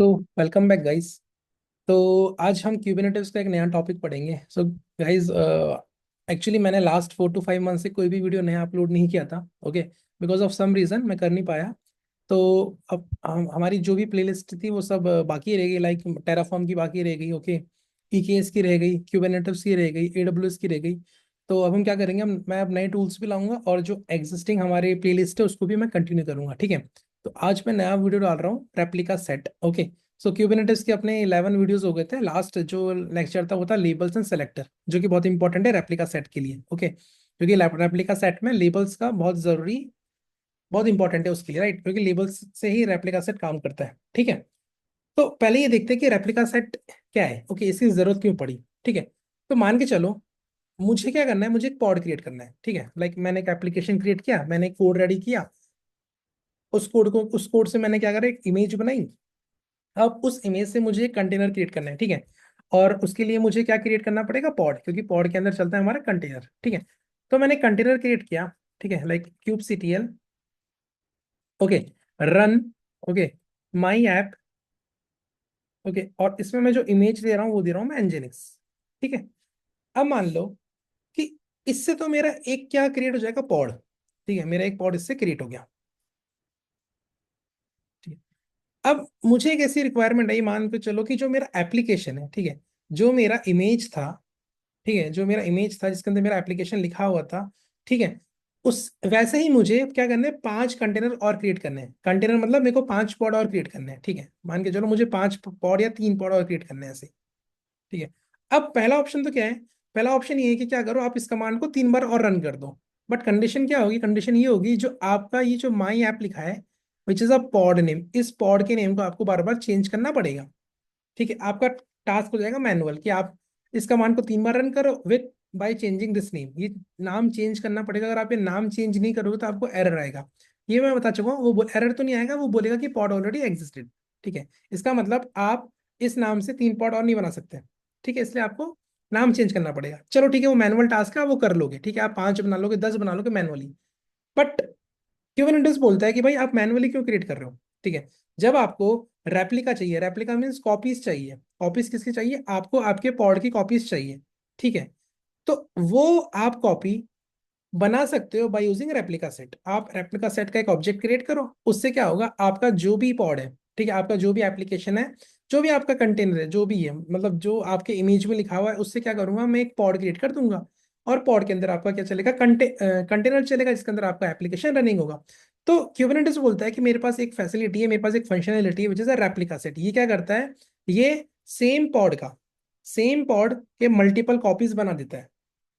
तो welcome back guys. तो आज हम क्यूबिनेटिव्स का एक नया टॉपिक पढ़ेंगे। सो गाइस, एक्चुअली मैंने लास्ट 4 to 5 मंथ से कोई भी वीडियो नया अपलोड नहीं किया था। Okay, because of some reason मैं कर नहीं पाया। तो अब हमारी जो भी प्लेलिस्ट थी वो सब बाकी रह गई, लाइक टेराफॉर्म की बाकी रह गई। ओके, EKS की रह गई, क्यूबिनेटिव्स की रह गई, AWS की रह गई। तो अब हम क्या करेंगे, मैं अब नए टूल्स भी लाऊंगा और जो एग्जिस्टिंग हमारे प्लेलिस्ट है उसको भी मैं कंटिन्यू करूंगा। ठीक है। तो आज मैं नया वीडियो डाल रहा हूँ, रेप्लिका सेट। ओके। सो क्यूबिनेटिव्स के अपने 11 वीडियोस हो गए थे। लास्ट जो लेक्चर था वो था लेबल्स एंड सेलेक्टर, जो कि बहुत इंपॉर्टेंट है रेप्लिका सेट के लिए। ओके, क्योंकि रेप्लिका सेट में लेबल्स का बहुत इंपॉर्टेंट है उसके लिए, राइट, क्योंकि लेबल्स से ही रेप्लिका सेट काम करता है। ठीक है। तो पहले ये देखते हैं कि रेप्लिका सेट क्या है। ओके, इसकी जरूरत क्यों पड़ी। ठीक है। तो मान के चलो, मुझे क्या करना है, मुझे एक पॉड क्रिएट करना है। ठीक है, लाइक मैंने एक एप्लीकेशन क्रिएट किया, मैंने एक कोड रेडी किया। उस कोड से मैंने क्या करा, एक इमेज बनाई। अब उस इमेज से मुझे एक कंटेनर क्रिएट करना है। ठीक है। और उसके लिए मुझे क्या क्रिएट करना पड़ेगा, पॉड, क्योंकि पॉड के अंदर चलता है हमारा कंटेनर। ठीक है। तो मैंने कंटेनर क्रिएट किया। ठीक है, like kubectl. Okay, run. Okay, my app. Okay, और इसमें मैं जो इमेज दे रहा हूँ वो दे रहा हूँ मैं nginx। ठीक है। अब मान लो कि इससे तो मेरा एक क्या क्रिएट हो जाएगा, पॉड। ठीक है, मेरा एक पॉड इससे क्रिएट हो गया। ठीक है। अब मुझे एक ऐसी रिक्वायरमेंट है, मान के चलो कि जो मेरा एप्लीकेशन है, ठीक है, जो मेरा इमेज था, ठीक है, जो मेरा इमेज था जिसके अंदर मेरा एप्लीकेशन लिखा हुआ था, ठीक है, उस वैसे ही मुझे क्या करना है, 5 कंटेनर और क्रिएट करने हैं। कंटेनर मतलब मेरे को 5 पॉड और क्रिएट करने हैं। ठीक है, मान के चलो मुझे 5 पॉड या 3 पॉड और क्रिएट करने हैं ऐसे। ठीक है। अब पहला ऑप्शन तो क्या है, पहला ऑप्शन ये है कि क्या करो, आप इस कमांड को 3 बार और रन कर दो। बट कंडीशन क्या होगी, कंडीशन ये होगी, जो आपका ये जो माई ऐप लिखा है, which is a pod name, इस पॉड के नेम को आपको बार बार चेंज करना पड़ेगा। ठीक है, आपका टास्क हो जाएगा मैनुअल, कि आप इस कमांड को 3 बार रन करो with by changing this name. ये नाम चेंज करना पड़ेगा। अगर आप ये नाम चेंज नहीं करोगे तो आपको एरर आएगा। ये मैं बता चुका हूँ, वो एरर तो नहीं आएगा, वो बोलेगा कि पॉड ऑलरेडी एग्जिस्टेड। ठीक है, इसका मतलब आप इस नाम से 3 पॉड और नहीं बना सकते। ठीक है, इसलिए आपको नाम चेंज करना पड़ेगा। चलो ठीक है, वो मैनुअल टास्क है, वो कर लोगे। ठीक है, आप 5 बना लोगे, 10 बना लोगे मैनुअली। बट क्यूबरनेटिस बोलता है कि भाई आप मैनुअली क्यों क्रिएट कर रहे हो। ठीक है, जब आपको रेप्लिका चाहिए, रेप्लिका मीन्स कॉपीज चाहिए। कॉपीज किसकी चाहिए, आपको आपके पॉड की कॉपीज चाहिए। ठीक है, तो वो आप कॉपी बना सकते हो बाय यूजिंग रेप्लिका सेट। आप रेप्लिका सेट का एक ऑब्जेक्ट क्रिएट करो, उससे क्या होगा, आपका जो भी पॉड है, ठीक है, आपका जो भी एप्लीकेशन है, जो भी आपका कंटेनर है, जो भी है, मतलब जो आपके इमेज में लिखा हुआ है, उससे क्या करूंगा, मैं एक पॉड क्रिएट कर दूंगा। और पॉड के अंदर आपका क्या चलेगा, कंटेनर चलेगा, जिसके अंदर आपका एप्लीकेशन रनिंग होगा। तो क्यूबरनेटिस बोलता है कि मेरे पास एक फैसिलिटी है, मेरे पास एक फंक्शनलिटी है, which is a replica set. ये क्या करता है, ये सेम पॉड के मल्टीपल कॉपीज बना देता है।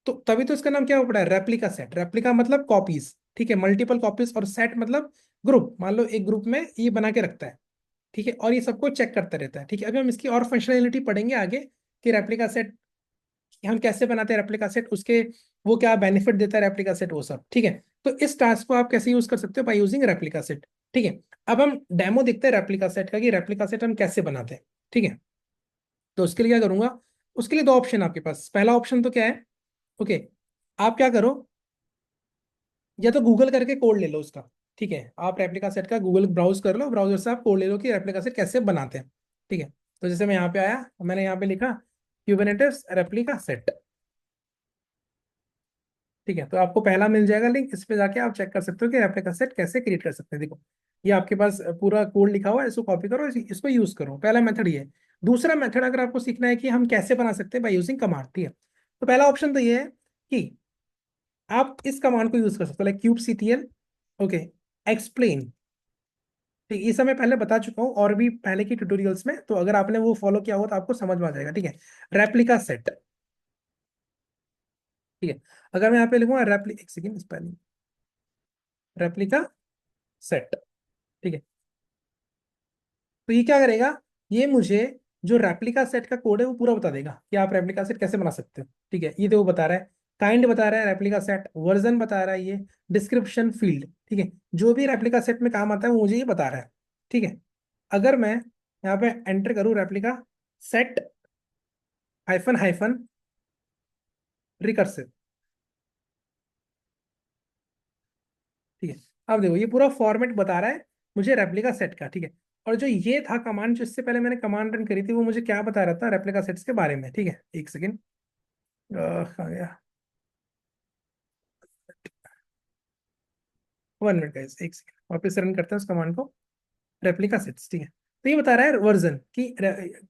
तो तभी तो इसका नाम क्या हो पड़ा है, रेप्लिका सेट। रेप्लिका मतलब कॉपीज, ठीक है, मल्टीपल कॉपीज, और सेट मतलब ग्रुप। मान लो एक ग्रुप में ये बना के रखता है। ठीक है, और ये सबको चेक करता रहता है। ठीक है, अभी हम इसकी और फंक्शनैलिटी पढ़ेंगे आगे, कि रेप्लिका सेट हम कैसे बनाते हैं, रेप्लिका सेट उसके वो क्या बेनिफिट देता है रेप्लिका सेट, वो सब। ठीक है, तो इस टास्क को आप कैसे यूज कर सकते हो, बाय यूजिंग रेप्लिका सेट। ठीक है, अब हम डेमो देखते हैं रेप्लिका सेट का, कि रेप्लिका सेट हम कैसे बनाते हैं। ठीक है, तो उसके लिए क्या करूंगा, उसके लिए दो ऑप्शन आपके पास। पहला ऑप्शन तो क्या है, ओके, आप क्या करो, या तो गूगल करके कोड ले लो उसका। ठीक है, आप रेप्लिका सेट का गूगल ब्राउज कर लो, ब्राउजर से आप कोड ले लो कि रेप्लिका सेट कैसे बनाते हैं। ठीक है, तो जैसे मैं यहाँ पे आया, मैंने यहाँ पे लिखा क्यूबरनेटिस रेप्लिका सेट। ठीक है, तो आपको पहला मिल जाएगा लिंक, इस पे जाके आप चेक कर सकते हो कि रेप्लिका सेट कैसे क्रिएट कर सकते हैं। देखो, ये आपके पास पूरा कोड लिखा हुआ है, इसको कॉपी करो, इसको यूज करो। पहला मेथड ये है। दूसरा मेथड अगर आपको सीखना है कि हम कैसे बना सकते हैं बाय यूजिंग कमांड, ठीक है, तो पहला ऑप्शन तो ये है कि आप इस कमांड को यूज कर सकते हो, लाइक क्यूबसीटीएल। Okay, explain. ठीक, ये सब मैं पहले बता चुका हूँ और भी पहले की ट्यूटोरियल्स में, तो अगर आपने वो फॉलो किया हो तो आपको समझ में आ जाएगा। ठीक है, रेप्लिका सेट। ठीक है, अगर मैं यहाँ पे लिखूंगा एक सेकेंड स्पेलिंग, रेप्लिका सेट। ठीक है, तो ये क्या करेगा, ये मुझे जो रेप्लिका सेट का कोड है वो पूरा बता देगा कि आप रेप्लिका सेट कैसे बना सकते हो। ठीक है, ये तो वो बता रहा है, काइंड बता रहा है, रेप्लिका सेट वर्जन बता रहा है, ये डिस्क्रिप्शन फील्ड। ठीक है, जो भी रेप्लिका सेट में काम आता है वो मुझे ये बता रहा है। ठीक है, अगर मैं यहाँ पे एंटर करूँ replica set hyphen hyphen recursive. ठीक है, अब देखो ये पूरा फॉर्मेट बता रहा है मुझे रेप्लिका सेट का। ठीक है, और जो ये था कमांड, जो इससे पहले मैंने कमांड रन करी थी, वो मुझे क्या बता रहा था रेप्लिका सेट्स के बारे में, ठीक है। एक सेकेंड, आ गया, 1 मिनट गाइस, एक सेकेंड, वापस रन करते हैं उस कमांड को। रेप्लिका सेट्स, ठीक है। तो ये बता रहा है वर्जन की,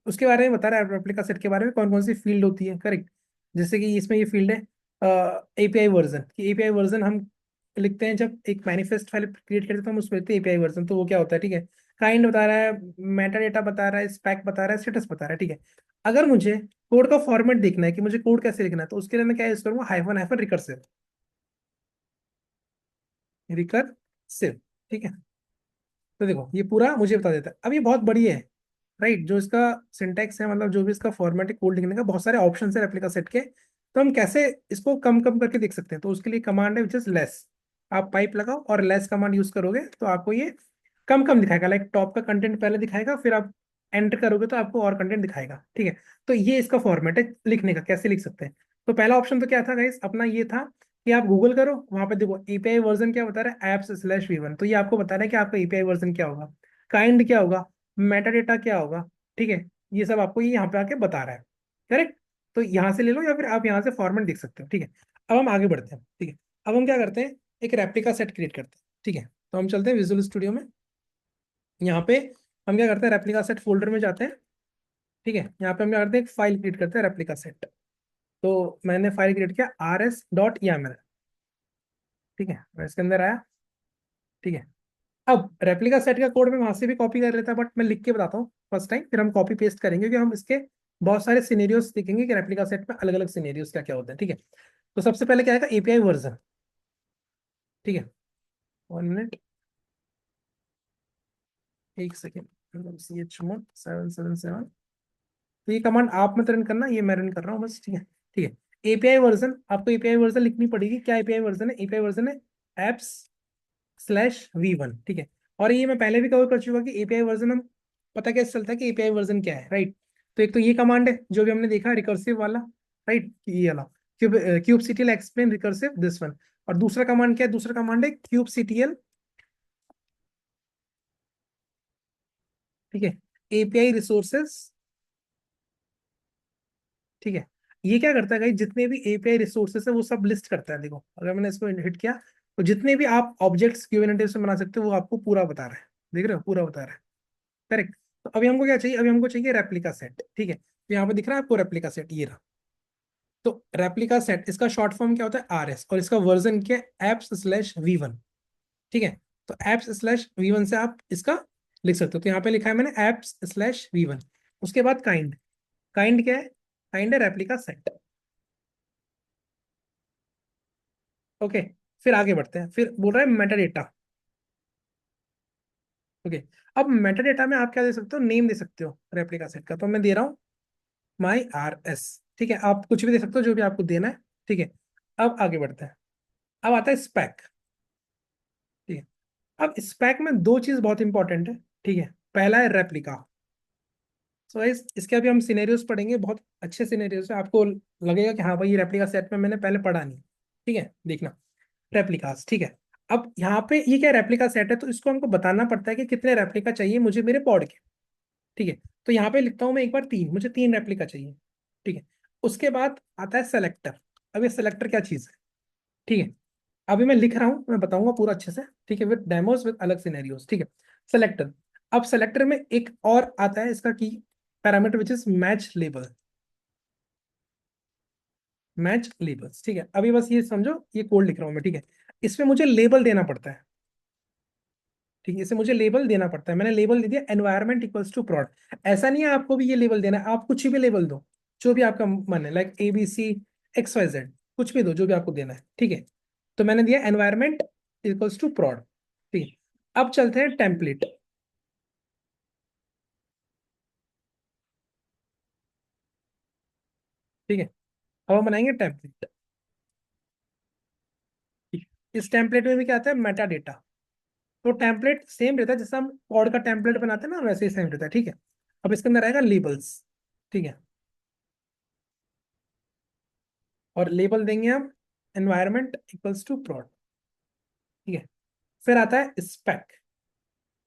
उसके बारे में बता रहा है, रेप्लिका सेट के बारे में कौन कौन सी फील्ड होती है, करेक्ट। जैसे कि इसमें ये फील्ड है एपीआई वर्जन, कि एपीआई वर्जन हम लिखते हैं जब एक मैनिफेस्ट फाइल क्रिएट करते हैं तो हम उसमें लिखते हैं एपीआई वर्जन, तो वो क्या होता है, ठीक है। काइंड बता रहा है, मेटा डेटा बता रहा है, स्पैक बता रहा है, स्टेटस बता रहा है, ठीक है। अगर मुझे कोड का फॉर्मेट देखना है कि मुझे कोड कैसे लिखना है, तो उसके लिए मैं क्या यूज करूंगा, हाइफन हाइफन रिकर्सिव, रिकर्सिव, ठीक है। तो देखो ये पूरा मुझे बता देता है। अब ये बहुत बढ़िया है, राइट। जो इसका सिंटैक्स है, मतलब जो भी इसका फॉर्मेट है कोड लिखने का, बहुत सारे ऑप्शन है रेप्लिका सेट के। तो हम कैसे इसको कम कम करके देख सकते हैं, तो उसके लिए कमांड है विच इज लेस। आप पाइप लगाओ और लेस कमांड यूज करोगे तो आपको ये कम कम दिखाएगा, लाइक टॉप का कंटेंट पहले दिखाएगा, फिर आप एंटर करोगे तो आपको और कंटेंट दिखाएगा, ठीक है। तो ये इसका फॉर्मेट है लिखने का, कैसे लिख सकते हैं। तो पहला ऑप्शन तो क्या था गाइस अपना, ये था कि आप गूगल करो, वहां पे देखो एपीआई वर्जन क्या बता रहा है, apps/v1, तो ये आपको बता रहा है कि आपका एपीआई वर्जन क्या होगा, काइंड क्या होगा, मेटा डेटा क्या होगा, ठीक है। ये सब आपको ये यहाँ पे आके बता रहा है, करेक्ट। तो यहाँ से ले लो या फिर आप यहाँ से फॉर्मेट देख सकते हो, ठीक है। अब हम आगे बढ़ते हैं, ठीक है। अब हम क्या करते हैं, एक रेप्लिका सेट क्रिएट करते हैं, ठीक है। तो हम चलते हैं विजुअल स्टूडियो में। यहाँ पे हम क्या करते हैं, रेप्लिका सेट फोल्डर में जाते हैं, ठीक है। यहाँ पे हम क्या करते हैं, एक फाइल क्रिएट करते हैं रेप्लिका सेट। तो मैंने फाइल क्रिएट किया rs.yaml, ठीक है। मैं इसके अंदर आया, ठीक है। अब रेप्लिका सेट का कोड मैं वहां से भी कॉपी कर लेता, बट मैं लिख के बताता हूँ फर्स्ट टाइम, फिर हम कॉपी पेस्ट करेंगे, क्योंकि हम इसके बहुत सारे सिनेरियोस देखेंगे कि रेप्लिका सेट में अलग अलग सिनेरियोस क्या क्या होते हैं, ठीक है। तो सबसे पहले क्या आएगा, एपीआई वर्जन, ठीक है। 1 मिनट, एक सेकेंड, CH1777। तो ये कमांड आप मत रन करना, ये मैं रन कर रहा हूँ बस, ठीक है। ठीक है, एपीआई वर्जन, आपको एपीआई वर्जन लिखनी पड़ेगी। क्या एपीआई वर्जन है, एपीआई वर्जन है apps/v1, ठीक है। और ये मैं पहले भी कवर कर चुका कि एपीआई वर्जन हम पता कैसे चलता है कि एपीआई वर्जन क्या है, राइट। तो एक तो ये कमांड है जो भी हमने देखा रिकर्सिव वाला, राइट, ये वाला क्यूबसीटीएल एक्सप्लेन रिकर्सिव दिस वन। और दूसरा कमांड क्या है, दूसरा कमांड है क्यूबसीटीएल, ठीक है, एपीआई रिसोर्सेज, ठीक है। ये क्या करता है भाई, जितने भी एपीआई रिसोर्सेस है वो सब लिस्ट करता है। देखो अगर मैंने इसको हिट किया तो जितने भी आप ऑब्जेक्ट्स क्यूबनेटिव में बना सकते हो वो आपको पूरा बता रहा है, देख रहे हो, पूरा बता रहा है, करेक्ट। तो अभी हमको क्या चाहिए, अभी हमको चाहिए रेप्लिका सेट, ठीक है। तो यहाँ पे दिख रहा है आपको रेप्लिका सेट, ये रहा। तो रेप्लिका सेट, इसका शॉर्ट फॉर्म क्या होता है, आरएस, और इसका वर्जन क्या है, apps/v1, ठीक है। तो apps/v1 से आप इसका लिख सकते हो। तो यहाँ पे लिखा है मैंने apps/v1। उसके बाद काइंड, काइंड क्या है, काइंड है रेप्लिका सेट, ओके। फिर आगे बढ़ते हैं, फिर बोल रहा है मेटा डेटा, ओके। अब मेटा डेटा में आप क्या दे सकते हो, नेम दे सकते हो रेप्लिका सेट का, तो मैं दे रहा हूँ माई आर एस, ठीक है। आप कुछ भी दे सकते हो जो भी आपको देना है, ठीक है। अब आगे बढ़ते हैं, अब आता है स्पैक, ठीक है। अब स्पैक में दो चीज बहुत इंपॉर्टेंट है, ठीक है। पहला है रेप्लिका। सो इसके अभी हम सिनेरियोस पढ़ेंगे, बहुत अच्छे सिनेरियोस है, आपको लगेगा कि हाँ भाई ये रेप्लिका सेट में मैंने पहले पढ़ा नहीं, ठीक है, देखना। रेप्लिकास, ठीक है। अब यहाँ पे ये क्या रेप्लिका सेट है, तो इसको हमको बताना पड़ता है कि कितने रेप्लिका चाहिए मुझे मेरे पॉड के, ठीक है। तो यहाँ पे लिखता हूँ मैं एक बार 3, मुझे 3 रेप्लिका चाहिए, ठीक है। उसके बाद आता है सेलेक्टर। अब ये सेलेक्टर क्या चीज़ है, ठीक है। अभी मैं लिख रहा हूँ, मैं बताऊंगा पूरा अच्छे से, ठीक है, विद डेमोस विद अलग सिनेरियोस, ठीक है। सेलेक्टर, अब सेलेक्टर में एक और आता है इसका की parameter which is match label, match labels, ठीक है। अभी बस ये समझो, ये कोड लिख रहा हूँ मैं, ठीक है। इसमें मुझे लेबल देना पड़ता है, ठीक है। इसे मुझे लेबल देना पड़ता है, मैंने लेबल दे दिया एनवायरमेंट इक्वल्स टू प्रोड। ऐसा नहीं है आपको भी ये लेबल देना है, आप कुछ भी लेबल दो जो भी आपका मन है, लाइक ABC XYZ, कुछ भी दो जो भी आपको देना है, ठीक है। तो मैंने दिया एनवायरमेंट इक्वल्स टू प्रोड, ठीक है। अब चलते हैं टेम्पलेट, ठीक है। अब हम बनाएंगे टेम्पलेट, ठीक है। इस टेम्पलेट में भी क्या आता है, मेटा डेटा। तो टेम्पलेट सेम रहता है, जैसे हम पॉड का टेम्पलेट बनाते हैं ना, वैसे ही सेम रहता है, ठीक है। अब इसके अंदर आएगा लेबल्स, ठीक है। और लेबल देंगे हम एनवायरमेंट इक्वल्स टू प्रोड, ठीक है। फिर आता है स्पेक,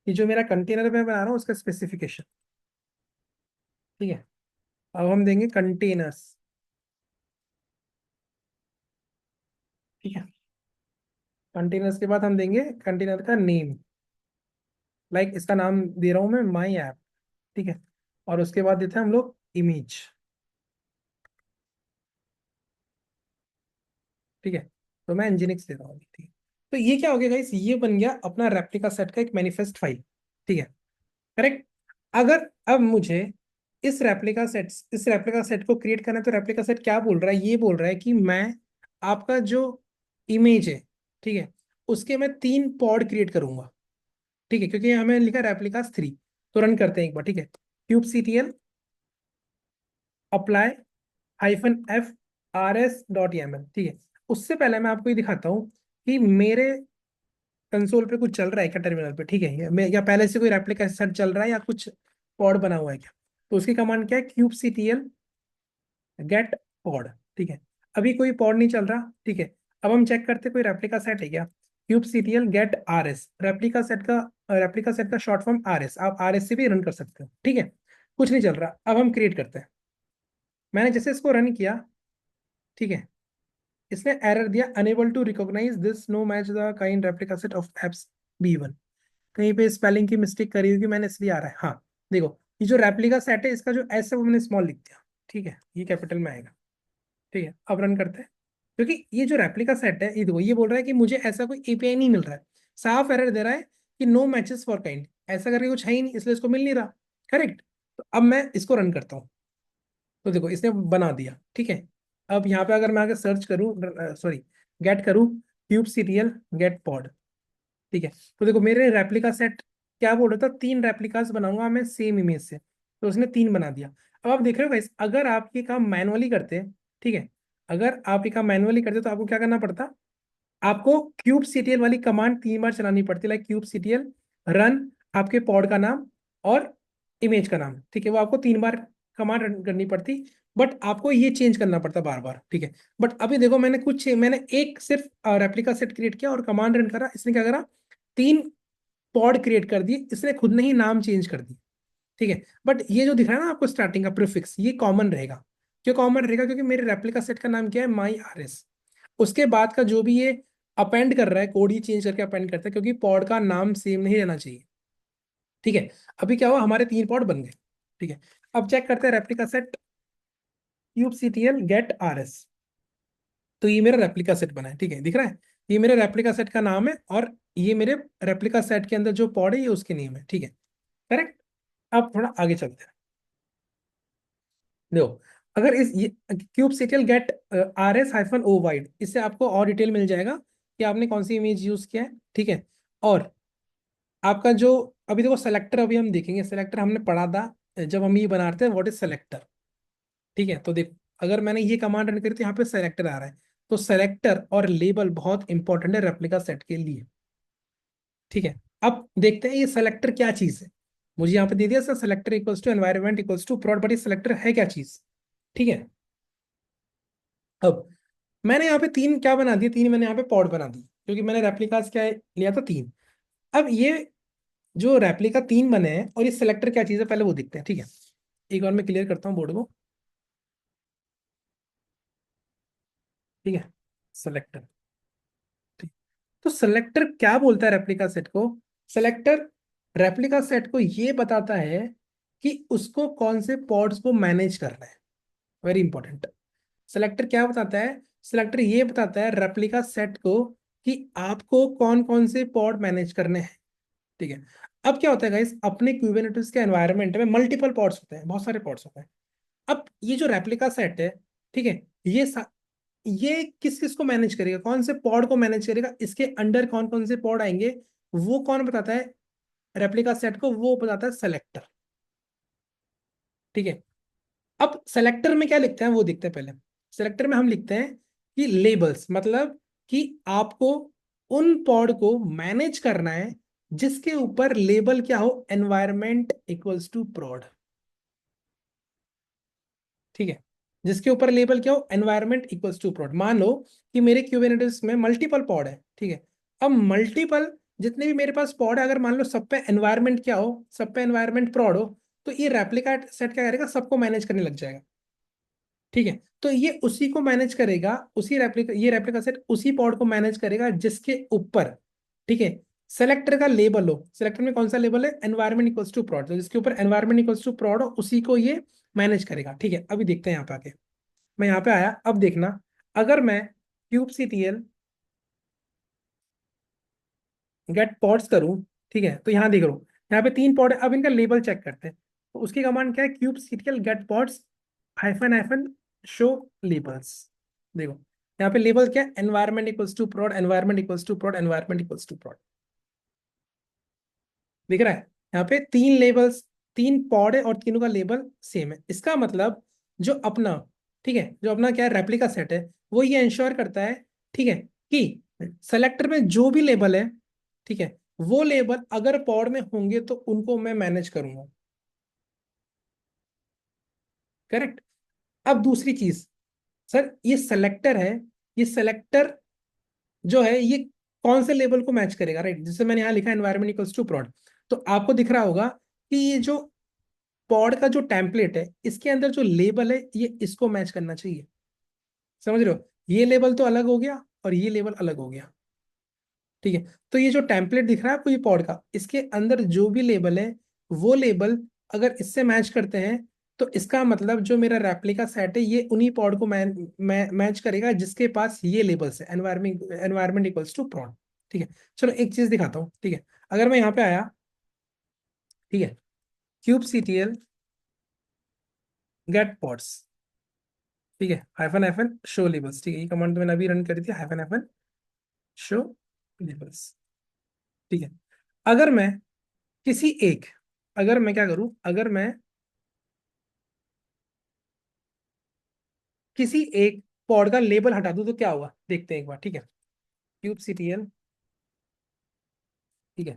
ये जो मेरा कंटेनर मैं बना रहा हूँ उसका स्पेसिफिकेशन। ठीक है, अब हम देंगे कंटेनर्स। ठीक है, कंटेनर्स के बाद हम देंगे कंटेनर का नेम। लाइक इसका नाम दे रहा हूँ मैं माई ऐप। ठीक है, और उसके बाद देते हैं हम लोग इमेज। ठीक है, तो मैं nginx दे रहा हूँ। ठीक है, तो ये क्या हो गया गाइस, ये बन गया अपना रेप्लिका सेट का एक मैनिफेस्ट फाइल। ठीक है, करेक्ट। अगर अब मुझे इस रेप्लिका सेट को क्रिएट करना है, तो रेप्लिका सेट क्या बोल रहा है, ये बोल रहा है कि मैं आपका जो इमेज है, ठीक है, उसके मैं 3 पॉड क्रिएट करूंगा। ठीक है, क्योंकि हमें लिखा रेप्लिकास 3। तो रन करते हैं एक बार। ठीक है, kubectl अप्लाई -f rs.yaml। ठीक है, उससे पहले मैं आपको ये दिखाता हूँ कि मेरे कंसोल पे कुछ चल रहा है क्या टर्मिनल पे। ठीक है, या पहले से कोई रेप्लिका सेट चल रहा है या कुछ पॉड बना हुआ है क्या। तो उसकी कमांड क्या है, kubectl गेट पॉड। ठीक है, अभी कोई पॉड नहीं चल रहा। ठीक है, अब हम चेक करते कोई रेप्लिका सेट है क्या। kubectl get rs, replica set का शॉर्ट फॉर्म rs, आप rs से भी रन कर सकते हो। ठीक है, कुछ नहीं चल रहा, अब हम क्रिएट करते हैं। मैंने जैसे इसको रन किया, ठीक है, इसने एरर दिया, unable to recognise this no match the kind replica set of apps B1। कहीं पे स्पेलिंग की मिस्टेक करी होगी मैंने, इसलिए आ रहा है। हाँ, देखो ये जो रेप्लिका सेट है इसका जो एस है वो मैंने स्मॉल लिख दिया। ठीक है, ये कैपिटल में आएगा। ठीक है, अब रन करते हैं। क्योंकि ये जो रेप्लिका सेट है, ये देखो ये बोल रहा है कि मुझे ऐसा कोई एपीआई नहीं मिल रहा है। साफ एरर दे रहा है कि नो मैचेस फॉर काइंड, ऐसा करके कुछ है ही नहीं, इसलिए इसको मिल नहीं रहा। करेक्ट। तो अब मैं इसको रन करता हूँ, तो देखो इसने बना दिया। ठीक है, अब यहाँ पे अगर मैं आगे सर्च करूँ, सॉरी, गेट करूँ kubectl गेट पॉड। ठीक है, तो देखो मेरे रेप्लिका सेट क्या बोल रहा था, 3 रेप्लिकास बनाऊंगा मैं सेम इमेज से, तो उसने 3 बना दिया। अब आप देख रहे हो गाइस, अगर आप ये काम मैनुअली करते हैं, ठीक है, अगर आप ये काम मैनुअली करते तो आपको क्या करना पड़ता, आपको kubectl वाली कमांड 3 बार चलानी पड़ती, लाइक kubectl रन आपके पॉड का नाम और इमेज का नाम। ठीक है, वो आपको 3 बार कमांड रन करनी पड़ती, बट आपको ये चेंज करना पड़ता बार बार। ठीक है, बट अभी देखो मैंने एक सिर्फ रेप्लिका सेट क्रिएट किया और कमांड रन करा, इसने क्या करा, 3 पॉड क्रिएट कर दिए, इसने खुद ने ही नाम चेंज कर दिया। ठीक है, बट ये जो दिख रहा है ना आपको स्टार्टिंग का प्रीफिक्स, ये कॉमन रहेगा। क्यों कॉमन रहेगा, क्योंकि मेरे रेप्लिका सेट का नाम क्या है, माई आर एस। उसके बाद का जो भी ये अपेंड कर रहा है कोड, ही चेंज करके अपेंड करता है, क्योंकि पॉड का नाम सेम नहीं रहना चाहिए। ठीक है, अभी क्या हुआ, हमारे 3 पॉड बन गए। ठीक है, अब चेक करते हैं replica set kubectl get R S. तो ये मेरा रेप्लिका सेट बना है। ठीक है, दिख रहा है, ये मेरे रेप्लिका सेट का नाम है, और ये मेरे रेप्लिका सेट के अंदर जो पॉड है ये उसके नेम है। ठीक है, करेक्ट। अब थोड़ा आगे चलते हैं। देखो, अगर इस kubectl get R S hyphen O wide, इससे आपको और डिटेल मिल जाएगा कि आपने कौन सी इमेज यूज किया है। ठीक है, और आपका जो, अभी देखो सेलेक्टर अभी हम देखेंगे, सेलेक्टर हमने पढ़ा था जब हम ये बना रहे थे, व्हाट इज सेलेक्टर। ठीक है, तो देखो अगर मैंने ये कमांड रन करी तो यहाँ पे सेलेक्टर आ रहा है। तो सेलेक्टर और लेबल बहुत इंपॉर्टेंट है रेप्लिका सेट के लिए। ठीक है, अब देखते हैं ये सेलेक्टर क्या चीज है। मुझे यहाँ पे दे दिया sir selector equals to environment equals to prod, but ये सेलेक्टर है क्या चीज। ठीक है, अब मैंने यहाँ पे 3 क्या बना दिए, 3 मैंने यहाँ पे पॉड बना दी, क्योंकि मैंने रेप्लिकास क्या लिया था, 3। अब ये जो रेप्लिका 3 बने हैं और ये सेलेक्टर क्या चीज़ है पहले वो देखते हैं। ठीक है, एक बार मैं क्लियर करता हूँ बोर्ड को। ठीक है, सेलेक्टर। ठीक, तो सेलेक्टर क्या बोलता है रेप्लिका सेट को, सेलेक्टर रेप्लिका सेट को ये बताता है कि उसको कौन से पॉड्स को मैनेज करना है। Very important. सेलेक्टर क्या बताता है, सेलेक्टर ये बताता है रेप्लिका सेट को कि आपको कौन कौन से पॉड मैनेज करने हैं। ठीक है, अब क्या होता है गाइस, अपने क्यूबरनेटिस के एनवायरनमेंट में मल्टीपल पॉड्स होते हैं, बहुत सारे पॉड्स होते हैं। अब ये जो रेप्लिका सेट है, ठीक है, ये किस किस को मैनेज करेगा, कौन से पॉड को मैनेज करेगा, इसके अंडर कौन कौन से पॉड आएंगे, वो कौन बताता है रेप्लिका सेट को, वो बताता है सेलेक्टर। ठीक है, अब सेलेक्टर में क्या लिखते हैं वो देखते हैं पहले। सेलेक्टर में हम लिखते हैं कि लेबल्स, मतलब कि आपको उन पॉड को मैनेज करना है जिसके ऊपर लेबल क्या हो, एनवायरमेंट इक्वल्स टू प्रोड। ठीक है, जिसके ऊपर लेबल क्या हो, एनवायरमेंट इक्वल्स टू प्रोड। मान लो कि मेरे क्यूबरनेटिस में मल्टीपल पॉड है। ठीक है, अब मल्टीपल जितने भी मेरे पास पॉड है, अगर मान लो सब पे एनवायरनमेंट क्या हो, सब पे एनवायरनमेंट प्रॉड हो, तो ये रेप्लिका सेट क्या करेगा, सबको मैनेज करने लग जाएगा। ठीक है, तो ये उसी को मैनेज करेगा, उसी रेप्लिका, ये रेप्लिका सेट उसी पॉड को मैनेज करेगा जिसके ऊपर, ठीक है, सेलेक्टर का लेबल हो। सेलेक्टर में कौन सा लेबल है, एनवायरमेंट इक्वल्स टू प्रॉड, तो जिसके ऊपर एनवायरमेंट इक्वल्स टू प्रॉड हो उसी को ये मैनेज करेगा। ठीक है, अभी देखते हैं यहाँ पे आके। मैं यहाँ पे आया, अब देखना, अगर मैं kubectl गेट पॉड्स करूं, ठीक है, तो यहाँ देख लो, यहाँ पे 3 पॉड है। अब इनका लेबल चेक करते हैं, तो उसकी कमांड क्या है, kubectl get pods hyphen hyphen show labels. देखो यहाँ पे लेबल क्या है, environment equals to prod, environment equals to prod, environment equals to prod। दिख रहा है, यहाँ पे 3 लेबल्स, 3 पॉड है और तीनों का लेबल सेम है। इसका मतलब जो अपना, ठीक है, जो अपना क्या है, रेप्लिका सेट है, वो ये इंश्योर करता है, ठीक है, कि सेलेक्टर में जो भी लेबल है, ठीक है, वो लेबल अगर पॉड में होंगे तो उनको मैं मैनेज करूंगा। करेक्ट। अब दूसरी चीज, सर ये सेलेक्टर है, ये सेलेक्टर जो है ये कौन से लेबल को मैच करेगा, राइट, जिससे मैंने यहाँ लिखा एनवायरमेंट इक्वल्स टू prod। तो आपको दिख रहा होगा कि ये जो पॉड का जो टेम्पलेट है, इसके अंदर जो लेबल है ये इसको मैच करना चाहिए। समझ रहे हो, ये लेबल तो अलग हो गया और ये लेबल अलग हो गया। ठीक है, तो ये जो टेम्पलेट दिख रहा है आपको, ये पॉड का, इसके अंदर जो भी लेबल है, वो लेबल अगर इससे मैच करते हैं, तो इसका मतलब जो मेरा रेप्लिका सेट है ये उन्हीं पॉड को मैच करेगा जिसके पास ये लेबल्स है, एनवायरमेंट इक्वल्स टू prod। ठीक है, चलो एक चीज दिखाता हूँ। ठीक है, अगर मैं यहाँ पे आया, ठीक है, kubectl गेट पॉड्स, ठीक है, हाइफन हाइफन शो लेबल्स, ठीक है, ये कमांड तो मैंने अभी रन करी थी, हाइफन हाइफन शो लेबल्स। ठीक है, अगर मैं किसी एक, अगर मैं क्या करूं, अगर मैं किसी एक पॉड का लेबल हटा दूं तो क्या होगा, देखते हैं एक बार। ठीक है, kubectl, ठीक है,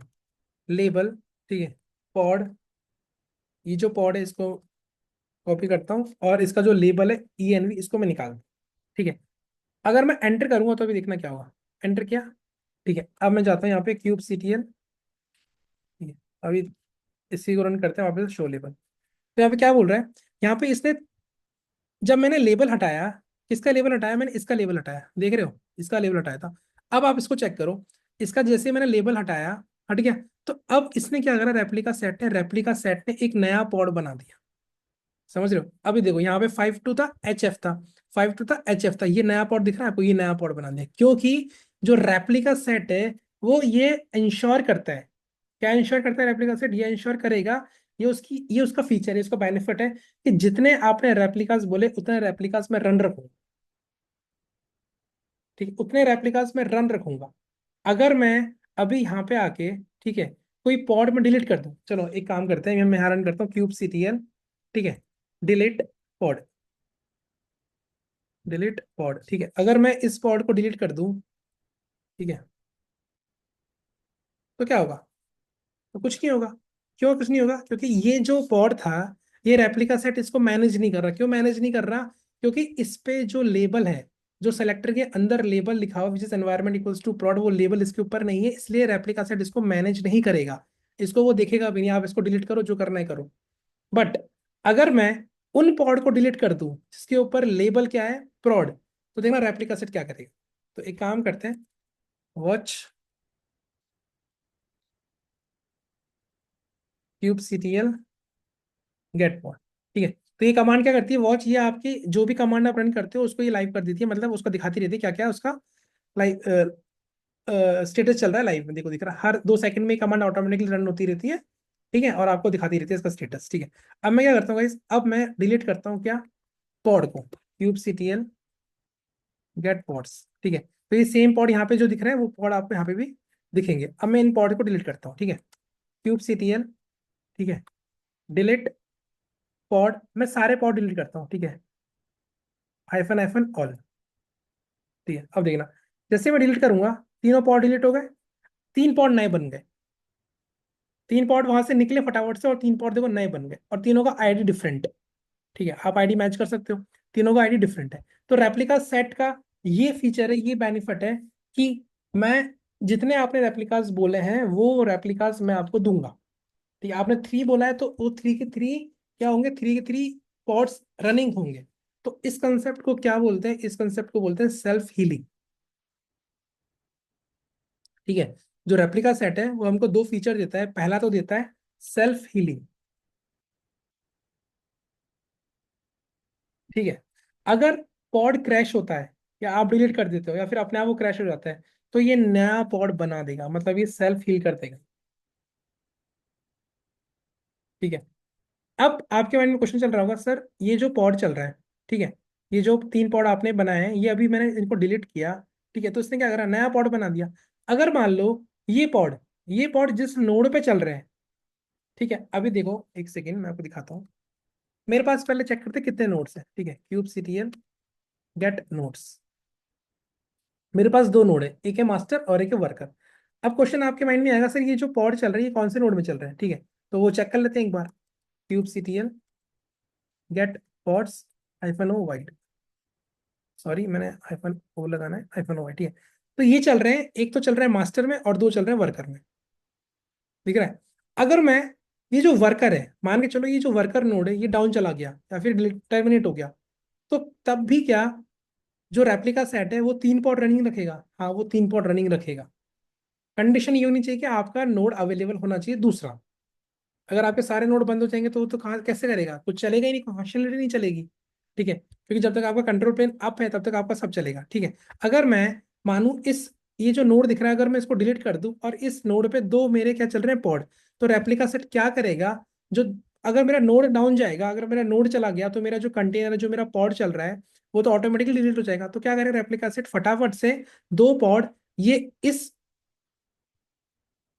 लेबल, ठीक है, पॉड, ये जो पॉड है इसको कॉपी करता हूँ और इसका जो लेबल है env, इसको मैं निकाल दूं। ठीक है, अगर मैं एंटर करूंगा तो अभी देखना क्या होगा, एंटर किया। ठीक है, अब मैं जाता हूँ यहाँ पे kubectl, ठीक है, अभी इसी को रन करते हैं वापस, शो लेबल। तो यहाँ पे क्या बोल रहा है, यहाँ पे इसने, जब मैंने लेबल हटाया, किसका लेबल हटाया, मैंने इसका लेबल हटाया, देख रहे हो, इसका लेबल हटाया था। अब आप इसको चेक करो, इसका जैसे मैंने लेबल हटाया, हट गया। तो अब इसने क्या करा, रेप्लिका सेट ने एक नया पॉड बना दिया। समझ रहे हो, अभी देखो यहाँ पे 5 2 था, HF था, 5 2 था, HF था, ये नया पॉड दिख रहा है आपको, ये नया पॉड बना दिया, क्योंकि जो रेप्लिका सेट है वो ये इंश्योर करता है, क्या इंश्योर करता है रेप्लिका सेट, ये इंश्योर करेगा, ये उसका फीचर है, इसका बेनिफिट है कि जितने आपने रेप्लिकास बोले उतने रेप्लिकास में रन रखूंगा। ठीक है, उतने रेप्लिकास में रन रखूंगा। अगर मैं अभी यहाँ पे आके, ठीक है, कोई पॉड में डिलीट कर दूं, चलो एक काम करते हैं, मैं यहाँ रन करता हूँ kubectl, ठीक है, डिलीट पॉड, डिलीट पॉड। ठीक है, अगर मैं इस पॉड को डिलीट कर दूं, ठीक है, तो क्या होगा, तो कुछ नहीं होगा। क्यों कुछ नहीं होगा, क्योंकि ये जो पॉड था, ये रेप्लिका सेट इसको मैनेज नहीं कर रहा। क्यों मैनेज नहीं कर रहा, क्योंकि इस पे जो लेबल है, जो सेलेक्टर के अंदर लेबल लिखा हुआ which is environment equals to prod, वो लेबल इसके ऊपर नहीं है, इसलिए रेप्लिका सेट इसको मैनेज नहीं करेगा, इसको वो देखेगा भी नहीं। आप इसको डिलीट करो, जो करना है करो। बट अगर मैं उन पॉड को डिलीट कर दूं जिसके ऊपर लेबल क्या है, prod, तो देखना रेप्लिका सेट क्या करेगा। तो एक काम करते हैं, वॉच kubectl गेट पॉड। ठीक है, तो ये कमांड क्या करती है, वॉच, ये आपकी जो भी कमांड आप रन करते हो उसको ये लाइव कर देती है, मतलब उसको दिखाती रहती है क्या क्या उसका लाइव स्टेटस चल रहा है लाइव में। देखो दिख रहा है, हर 2 सेकंड में कमांड ऑटोमेटिकली रन होती रहती है। ठीक है, और आपको दिखाती रहती है इसका स्टेटस। ठीक है, अब मैं क्या करता हूँ गाइस, अब मैं डिलीट करता हूँ क्या, पॉड को, kubectl गेट पॉड्स। ठीक है, तो ये सेम पॉड यहाँ पे जो दिख रहा है वो पॉड आपको यहाँ पे भी दिखेंगे। अब मैं इन पॉड को डिलीट करता हूँ। ठीक है, kubectl, ठीक है, डिलीट पॉड, मैं सारे पॉड डिलीट करता हूँ। ठीक है, हाइफन हाइफन ऑल। ठीक है, अब देखना, जैसे मैं डिलीट करूंगा, तीनों पॉड डिलीट हो गए, 3 पॉड नए बन गए, 3 पॉड वहां से निकले फटाफट से, और 3 पॉड देखो नए बन गए, और तीनों का आईडी डिफरेंट है। ठीक है, आप आईडी मैच कर सकते हो, तीनों का आईडी डिफरेंट है। तो रेप्लिका सेट का ये फीचर है, ये बेनिफिट है कि मैं जितने आपने रेप्लिकास बोले हैं वो रेप्लिकास मैं आपको दूंगा। ठीक है, आपने 3 बोला है तो वो 3 के 3 क्या होंगे, 3 के 3 पॉड्स रनिंग होंगे। तो इस कंसेप्ट को क्या बोलते हैं, इस कंसेप्ट को बोलते हैं सेल्फ हीलिंग। ठीक है, जो रेप्लिका सेट है वो हमको दो फीचर देता है। पहला तो देता है सेल्फ हीलिंग। ठीक है, अगर पॉड क्रैश होता है या आप डिलीट कर देते हो या फिर अपने आप वो क्रैश हो जाता है, तो ये नया पॉड बना देगा, मतलब ये सेल्फ हील कर देगा। ठीक है, अब आपके माइंड में क्वेश्चन चल रहा होगा, सर ये जो पॉड चल रहा है, ठीक है, ये जो 3 पॉड आपने बनाए हैं, ये अभी मैंने इनको डिलीट किया, ठीक है, तो इसने क्या करा, नया पॉड बना दिया। अगर मान लो ये पॉड जिस नोड पे चल रहे हैं, ठीक है, अभी देखो एक सेकेंड मैं आपको दिखाता हूँ। मेरे पास पहले चेक करते हैं कितने नोड्स हैं। ठीक है, क्यूब सीटीएल गेट नोड्स। मेरे पास दो नोड है, एक है मास्टर और एक है वर्कर। अब क्वेश्चन आपके माइंड में आएगा, सर ये जो पॉड चल रही है कौन से नोड में चल रहा है। ठीक है, तो वो चेक कर लेते हैं एक बार। Cube CTL get pods hyphen O wide, sorry मैंने हाइफन ओ लगाना है, हाइफन ओ वाइड। ठीक है, तो ये चल रहे हैं, एक तो चल रहा है मास्टर में और दो चल रहे हैं वर्कर में। दिख रहा है। अगर मैं ये जो वर्कर है, मान के चलो ये जो वर्कर नोड है ये डाउन चला गया या फिर टर्मिनेट हो गया, तो तब भी क्या, जो रेप्लिका सेट है वो 3 पॉड रनिंग रखेगा। हाँ, वो 3 पॉड रनिंग रखेगा। कंडीशन ये होनी चाहिए कि आपका नोड अवेलेबल होना चाहिए दूसरा। अगर आपके सारे नोड बंद हो जाएंगे तो वो तो कहाँ कैसे करेगा, कुछ चलेगा ही नहीं, फंक्शनलिटी नहीं चलेगी। ठीक है, क्योंकि जब तक आपका कंट्रोल प्लेन अप है तब तक आपका सब चलेगा। ठीक है, अगर मैं मानूं इस ये जो नोड दिख रहा है अगर मैं इसको डिलीट कर दूं और इस नोड पे दो मेरे क्या चल रहे हैं पॉड, तो रेप्लिका सेट क्या करेगा, जो अगर मेरा नोड डाउन जाएगा, अगर मेरा नोड चला गया, तो मेरा जो कंटेनर है, जो मेरा पॉड चल रहा है, वो तो ऑटोमेटिकली डिलीट हो जाएगा। तो क्या करेगा रेप्लिका सेट, फटाफट से दो पॉड ये इस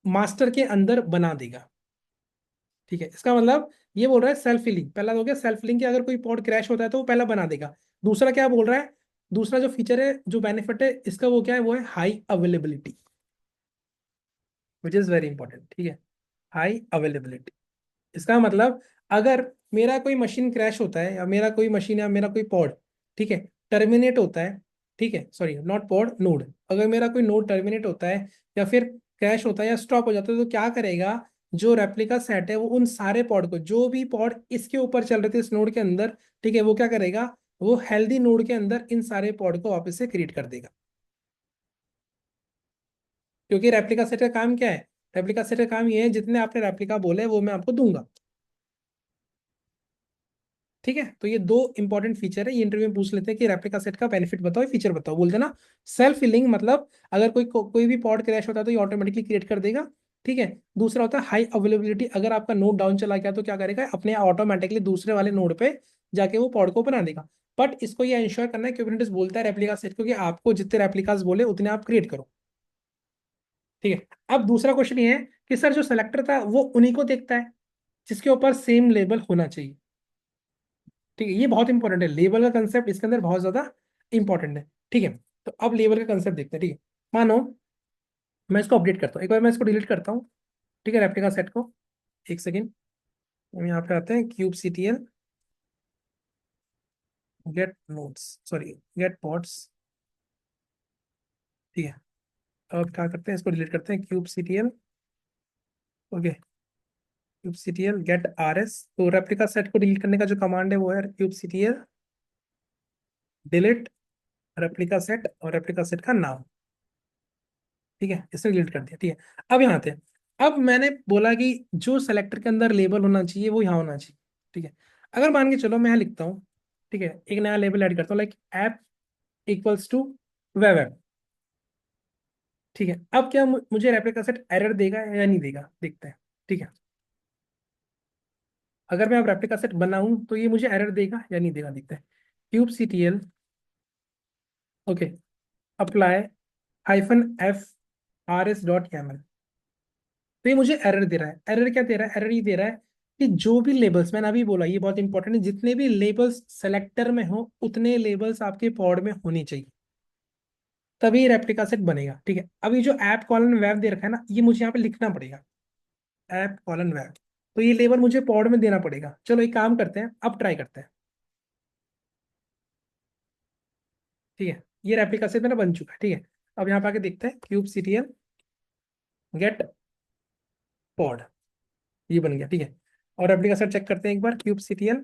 मास्टर के अंदर बना देगा। ठीक है, इसका मतलब ये बोल रहा है सेल्फ फिलिंग। पहला हो गया सेल्फ फिलिंग कि अगर कोई पॉड क्रैश होता है तो वो पहला बना देगा। दूसरा क्या बोल रहा है, दूसरा जो फीचर है, जो बेनिफिट है इसका, वो क्या है, वो है high availability, which is very important. ठीक है, हाई अवेलेबिलिटी। इसका मतलब अगर मेरा कोई मशीन क्रैश होता है या मेरा कोई मशीन या मेरा कोई पॉड, ठीक है, टर्मिनेट होता है, ठीक है, सॉरी नॉट पॉड, नोड, अगर मेरा कोई नोड टर्मिनेट होता है या फिर क्रैश होता है या स्टॉप हो जाता है, तो क्या करेगा, जो रेप्लिका सेट है वो उन सारे पॉड को, जो भी पॉड इसके ऊपर चल रहे थे इस नोड के अंदर, ठीक है, वो क्या करेगा, वो हेल्दी नोड के अंदर इन सारे पॉड को वापस से क्रिएट कर देगा। क्योंकि रेप्लिका सेट का काम क्या है, रेप्लिका सेट का काम ये है, जितने आपने रेप्लिका बोले वो मैं आपको दूंगा। ठीक है, तो ये दो इंपॉर्टेंट फीचर है, ये इंटरव्यू में पूछ लेते हैं कि रेप्लिका सेट का बेनिफिट बताओ, फीचर बताओ, बोलते ना सेल्फ फिलिंग, मतलब अगर कोई भी पॉड क्रैश होता है तो ये ऑटोमेटिकली क्रिएट कर देगा। ठीक है, दूसरा होता है हाई अवेलेबिलिटी, अगर आपका नोड डाउन चला गया तो क्या करेगा, अपने ऑटोमेटिकली दूसरे वाले नोड पे जाके वो पॉड को बना देगा। बट इसको ये इंश्योर करना है, क्यूबरनेटिस बोलता है रेप्लिका सेट को कि आपको जितने रेप्लिकास बोले उतने आप क्रिएट करो। ठीक है, अब दूसरा क्वेश्चन ये है कि सर जो सेलेक्टर था वो उन्हीं को देखता है जिसके ऊपर सेम लेबल होना चाहिए। ठीक है, ये बहुत इंपॉर्टेंट है, लेबल का कंसेप्ट इसके अंदर बहुत ज्यादा इंपॉर्टेंट है। ठीक है, तो अब लेबल का कंसेप्ट देखते हैं। ठीक है, मानो मैं इसको अपडेट करता हूँ, एक बार मैं इसको डिलीट करता हूँ। ठीक है, रेप्लिका सेट को, एक सेकेंड, हम यहाँ पे आते हैं kube CTL get nodes, sorry get pods. ठीक है, अब क्या करते हैं, इसको डिलीट करते हैं, kube CTL, okay, kube CTL get RS. तो रेप्लिका सेट को डिलीट करने का जो कमांड है वो है kube CTL delete replica set और रेप्लिका सेट का नाम। ठीक है, इसने डिलीट कर दिया। ठीक है, अब यहाँ थे, अब मैंने बोला कि जो सेलेक्टर के अंदर लेबल होना चाहिए वो यहाँ होना चाहिए। ठीक है, अगर मान के चलो मैं यहाँ लिखता हूँ, ठीक है, एक नया लेबल ऐड करता हूँ, like app equals to web app. ठीक है, अब क्या मुझे रेप्लिका सेट एरर देगा या नहीं देगा, देखते हैं। ठीक है, अगर मैं अब रेप्लिका सेट बनाऊं तो ये मुझे एरर देगा या नहीं देगा, देखते हैं। Kube CTL, okay, apply hyphen F R S dot camel. तो ये मुझे एरर दे रहा है। एरर क्या दे रहा है, एरर ये दे रहा है कि जो भी लेबल्स मैंने अभी बोला, ये बहुत इंपॉर्टेंट है, जितने भी लेबल्स सेलेक्टर में हो उतने लेबल्स आपके पॉड में होनी चाहिए, तभी रेप्लिका सेट बनेगा। ठीक है, अब ये जो ऐप कॉलन वेब दे रखा है ना, ये मुझे यहाँ पे लिखना पड़ेगा, ऐप कॉलन वेब। तो ये लेबल मुझे पॉड में देना पड़ेगा। चलो एक काम करते हैं, अब ट्राई करते हैं। ठीक है, ये रेप्लिका सेट मेरा बन चुका है। ठीक है, अब यहाँ पे आके देखते हैं क्यूब सीटीएल गेट पॉड, ये बन गया, ठीक है। और रेप्लिका सेट चेक करते हैं एक बार, kubectl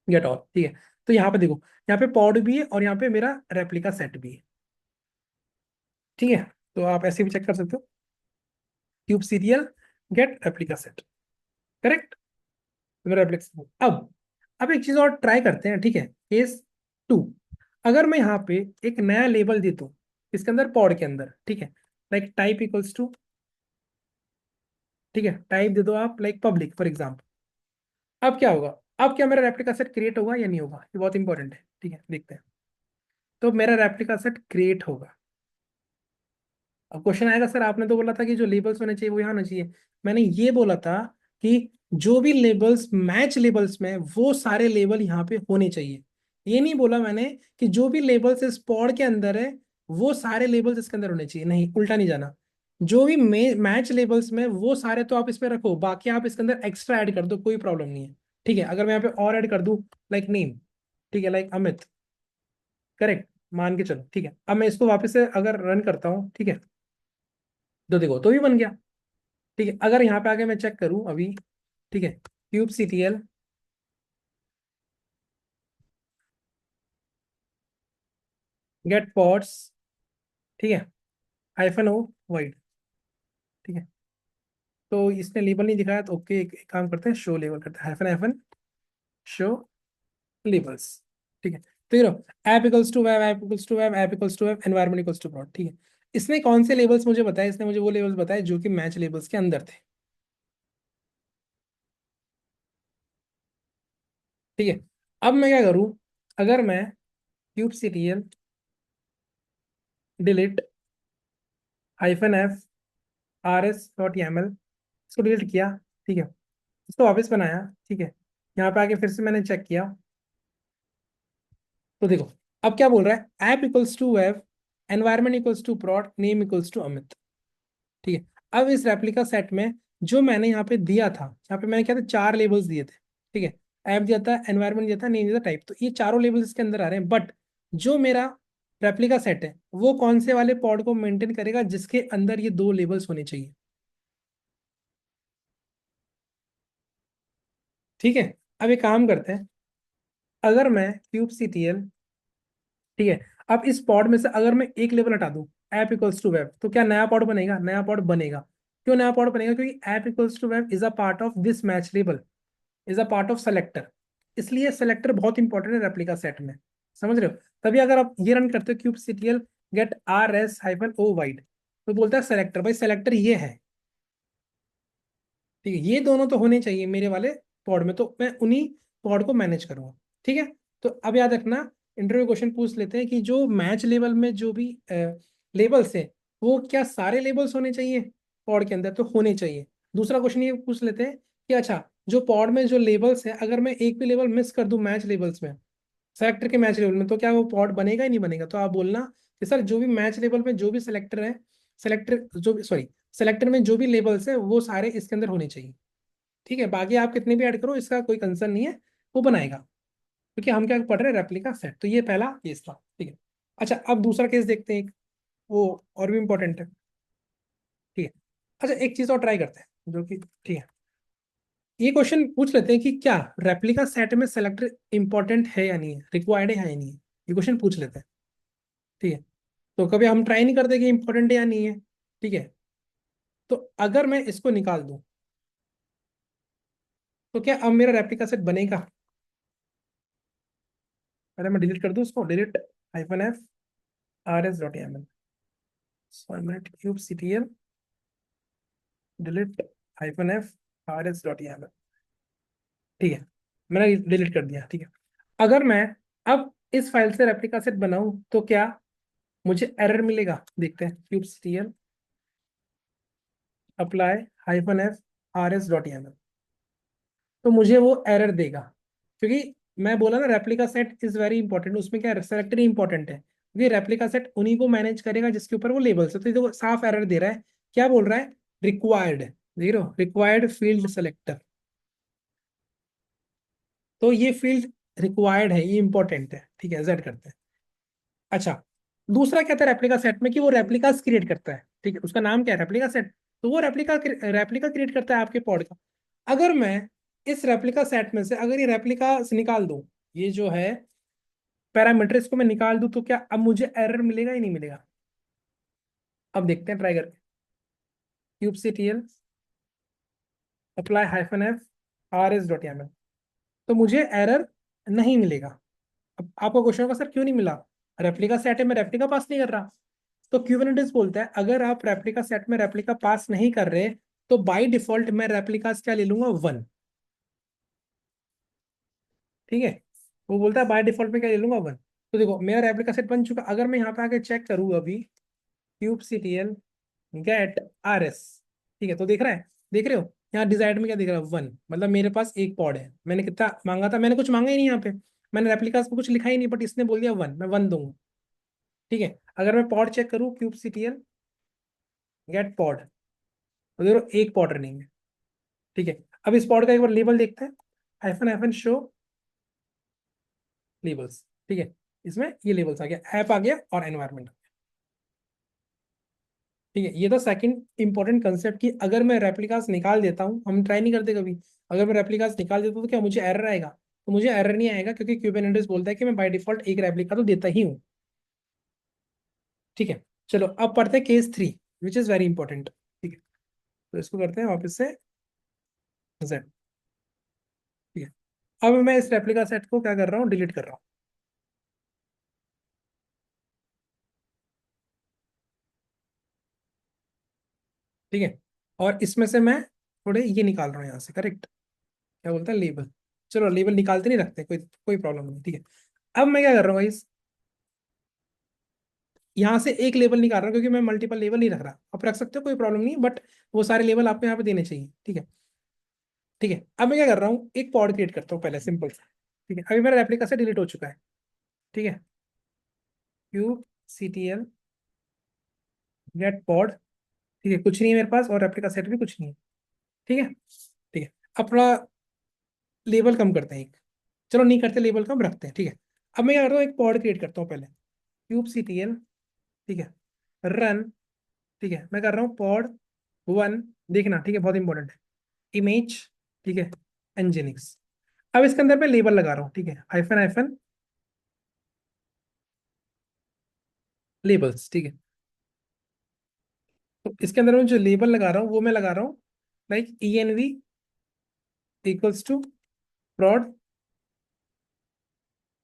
गेट ऑल, ठीक है। तो यहाँ पे देखो, यहाँ पे पॉड भी है और यहाँ पे मेरा रेप्लिका सेट भी है, ठीक है। तो आप ऐसे भी चेक कर सकते हो, kubectl get replica set, correct. मेरा रेप्लिका, अब एक चीज और ट्राई करते हैं, ठीक है। केस 2, अगर मैं यहाँ पे एक नया लेबल दे दूं इसके अंदर, पॉड के अंदर, ठीक है, लाइक टाइप इक्वल्स टू, ठीक है, टाइप दे दो आप लाइक पब्लिक फॉर एग्जाम्पल। अब क्या होगा, अब क्या मेरा रेप्लिका सेट क्रिएट होगा या नहीं होगा, ये बहुत इंपॉर्टेंट है, ठीक है, देखते हैं। तो मेरा रेप्लिका सेट क्रिएट होगा। अब क्वेश्चन आएगा, सर आपने तो बोला था कि जो लेबल्स होने चाहिए वो यहाँ होने चाहिए। मैंने ये बोला था कि जो भी लेबल्स मैच लेबल्स में, वो सारे लेबल यहाँ पे होने चाहिए। ये नहीं बोला मैंने कि जो भी लेबल्स इस पॉड के अंदर है वो सारे लेबल्स इसके अंदर होने चाहिए, नहीं, उल्टा नहीं जाना। जो भी मैच लेबल्स में, वो सारे तो आप इसमें रखो, बाकी आप इसके अंदर एक्स्ट्रा ऐड कर दो, कोई प्रॉब्लम नहीं है, ठीक है। अगर मैं यहाँ पे और ऐड कर दूं, लाइक नेम, ठीक है, लाइक अमित, करेक्ट, मान के चलो, ठीक है। अब मैं इसको वापस से अगर रन करता हूँ, ठीक है, तो देखो तो भी बन गया, ठीक है। अगर यहाँ पे आके मैं चेक करूं अभी, ठीक है, kubectl गेट पॉड्स, ठीक है, -o वाइड, ठीक है। तो इसने लेबल नहीं दिखाया, तो ओके, एक काम करते हैं, शो लेबल करते हैं, हाइफन हाइफन शो लेबल्स, ठीक है। तो ये app equals to web, app equals to web, app equals to web, environment equals to prod, ठीक है। इसने कौन से लेबल्स मुझे बताए, इसने मुझे वो लेबल्स बताए जो कि मैच लेबल्स के अंदर थे, ठीक है। अब मैं क्या करूं, अगर मैं kubectl डिलीट -f rs.yaml, इसको डिलीट किया, ठीक है, इसको वापस बनाया, ठीक है। यहाँ पे आके फिर से मैंने चेक किया, तो देखो अब क्या बोल रहा है, app equals to web, environment equals to prod, name equals to Amit, ठीक है। अब इस रेप्लिका सेट में जो मैंने यहाँ पे दिया था, यहाँ पे मैंने क्या था, 4 लेबल्स दिए थे, ठीक है। ऐप दिया था, एनवायरमेंट दिया था, नेम दिया था, टाइप, तो ये चारों लेबल्स इसके अंदर आ रहे हैं। बट जो मेरा रेप्लिका सेट है वो कौन से वाले पॉड को मेंटेन करेगा, जिसके अंदर ये 2 लेबल्स होने चाहिए, ठीक है। अब एक काम करते हैं, अगर मैं kubectl, ठीक है, अब इस पॉड में से अगर मैं एक लेवल हटा दूं, ऐप इक्वल्स टू वेब, तो क्या नया पॉड बनेगा, नया पॉड बनेगा। क्यों नया पॉड बनेगा, क्योंकि app equals to web is a part of this match label, is a part of selector, इसलिए सेलेक्टर बहुत इंपॉर्टेंट है रेप्लिका सेट में, समझ रहे हो। तभी अगर आप ये रन करते हो kubectl गेट rs-o वाइड, तो बोलता है सेलेक्टर, भाई सेलेक्टर ये है, ठीक है। ये दोनों तो होने चाहिए मेरे वाले पॉड में, तो मैं उन्हीं पॉड को मैनेज करूंगा, ठीक है। तो अब याद रखना, इंटरव्यू क्वेश्चन पूछ लेते हैं कि जो मैच लेवल में जो भी लेबल्स है, वो क्या सारे लेबल्स होने चाहिए पॉड के अंदर, तो होने चाहिए। दूसरा क्वेश्चन ये पूछ लेते हैं कि अच्छा, जो पॉड में जो लेबल्स है, अगर मैं एक भी लेवल मिस कर दूं मैच लेबल्स में, सेलेक्टर के मैच लेवल में, तो क्या वो पॉड बनेगा ही नहीं बनेगा। तो आप बोलना कि सर जो भी मैच लेवल में जो भी सेलेक्टर है, सेलेक्टर जो भी, सॉरी, सेलेक्टर में जो भी लेबल्स है वो सारे इसके अंदर होने चाहिए, ठीक है। बाकी आप कितने भी ऐड करो, इसका कोई कंसर्न नहीं है, वो बनाएगा, क्योंकि हम क्या पढ़ रहे हैं, रेप्लिका सेट। तो ये पहला केस था, ठीक है। अच्छा, अब दूसरा केस देखते हैं एक, वो और भी इंपॉर्टेंट है, ठीक है। अच्छा, एक चीज और ट्राई करते हैं जो कि, ठीक है, ये क्वेश्चन पूछ लेते हैं कि क्या रेप्लिका सेट में सेलेक्टर इंपॉर्टेंट है या नहीं है, रिक्वायर्ड है या नहीं है, ये क्वेश्चन पूछ लेते हैं, ठीक है। तो कभी हम ट्राई नहीं करते कि इंपॉर्टेंट है या नहीं है, ठीक है। तो अगर मैं इसको निकाल दूं, तो क्या अब मेरा रेप्लिका सेट बनेगा। पहले मैं डिलीट कर दूं इसको, delete -f rs.yaml, format kubectl delete -f rs.yaml, ठीक है, मैंने डिलीट कर दिया, ठीक है। अगर मैं अब इस फाइल से रेप्लिका सेट बनाऊं, तो क्या मुझे एरर मिलेगा, देखते हैं, kubectl अप्लाई -f rs.yaml, तो मुझे वो एरर देगा, क्योंकि मैं बोला ना replica set is very important, उसमें क्या सेलेक्टर इंपॉर्टेंट है, क्योंकि रेप्लिका सेट उन्हीं को मैनेज करेगा जिसके ऊपर वो लेबल्स है। तो ये तो साफ एरर दे रहा है, क्या बोल रहा है, required, zero required field selector, तो ये फील्ड रिक्वायर्ड है, ये इंपॉर्टेंट है, ठीक है, जेड करते हैं। अच्छा, दूसरा क्या था रेप्लिका सेट में, कि वो रेप्लिकास क्रिएट करता है, ठीक है, उसका नाम क्या है, रेप्लिका सेट। तो वो रेप्लिका रेप्लिका क्रिएट करता है आपके पॉड का। अगर मैं इस रेप्लिका सेट में से अगर ये रेप्लिका निकाल दूं, ये जो है पैरामीटर, इसको मैं निकाल दूं, तो क्या अब मुझे एरर मिलेगा या नहीं मिलेगा? अब देखते हैं ट्राई करके। kubectl अप्लाई -f rs.yaml, तो मुझे एरर नहीं मिलेगा। अब आपका क्वेश्चन होगा सर क्यों नहीं मिला, रेप्लिका सेट है, मैं रेप्लिका पास नहीं कर रहा। तो क्यूबरनेटिस बोलता है अगर आप रेप्लिका सेट में रेप्लिका पास नहीं कर रहे, तो बाय डिफॉल्ट मैं रेप्लिकास क्या ले लूंगा, 1। ठीक है, वो बोलता है बाय डिफॉल्ट में क्या ले लूंगा, 1। तो देखो मेरा रेप्लिका सेट बन चुका। अगर मैं यहाँ पे आके चेक करूँ अभी, kubectl गेट आर एस, ठीक है, तो देख रहा है, देख रहे हो यहाँ डिजायर्ड में क्या दिख रहा है, 1। मतलब मेरे पास एक पॉड है। मैंने कितना मांगा था, मैंने कुछ मांगा ही नहीं यहाँ पे, मैंने रेप्लिकास पे कुछ लिखा ही नहीं, बट इसने बोल दिया 1, मैं 1 दूंगा। ठीक है, अगर मैं पॉड चेक करूँ, kubectl गेट पॉड, तो देखो एक पॉड रनिंग है। ठीक है, अब इस पॉड का एक बार लेबल देखते हैं, हाइफन हाइफन शो लेबल्स। ठीक है, इसमें ये लेबल्स आ गया, ऐप आ गया और एनवायरमेंट। ठीक है, ये तो सेकंड इंपॉर्टेंट कंसेप्ट कि अगर मैं रेप्लिकास निकाल देता हूँ, हम ट्राई नहीं करते कभी, अगर मैं रेप्लिकास निकाल देता हूँ तो क्या मुझे एरर आएगा? तो मुझे एरर नहीं आएगा, क्योंकि क्यूबरनेटिस बोलता है कि मैं बाय डिफॉल्ट एक रेप्लिका तो देता ही हूँ। ठीक है, चलो अब पढ़ते हैं case 3, which is very important. ठीक है, तो इसको करते हैं वापस से जेड। ठीक है, अब मैं इस रेप्लिका सेट को क्या कर रहा हूँ, डिलीट कर रहा हूँ। ठीक है, और इसमें से मैं थोड़े ये निकाल रहा हूँ यहाँ से, करेक्ट, क्या बोलता है, लेबल। चलो लेबल निकालते नहीं, रखते, कोई कोई प्रॉब्लम नहीं। ठीक है, अब मैं क्या कर रहा हूँ इस, यहाँ से एक लेबल निकाल रहा हूँ, क्योंकि मैं मल्टीपल लेबल नहीं रख रहा। आप रख सकते हो, कोई प्रॉब्लम नहीं, बट वो सारे लेबल आपको यहाँ पे देने चाहिए। ठीक है, ठीक है, अब मैं क्या कर रहा हूँ, एक पॉड क्रिएट करता हूँ पहले, सिंपल सा। ठीक है, अभी मेरा रेप्लिका से डिलीट हो चुका है। ठीक है, kubectl गेट पॉड। ठीक है, कुछ नहीं है मेरे पास, और रेप्लिका सेट भी कुछ नहीं है। ठीक है, ठीक है, अपना लेबल कम करते हैं एक, चलो नहीं करते लेबल कम, रखते हैं। ठीक है, अब मैं क्या करता हूँ, एक पॉड क्रिएट करता हूँ पहले, kubectl, ठीक है, रन। ठीक है, मैं कर रहा हूँ पॉड 1, देखना, ठीक है, बहुत इंपॉर्टेंट है, इमेज। ठीक है, nginx। अब इसके अंदर मैं लेबल लगा रहा हूँ, ठीक है, हाइफन हाइफन लेबल्स। ठीक है, तो इसके अंदर मैं जो लेबल लगा रहा हूँ वो मैं लगा रहा हूँ like env equals to prod।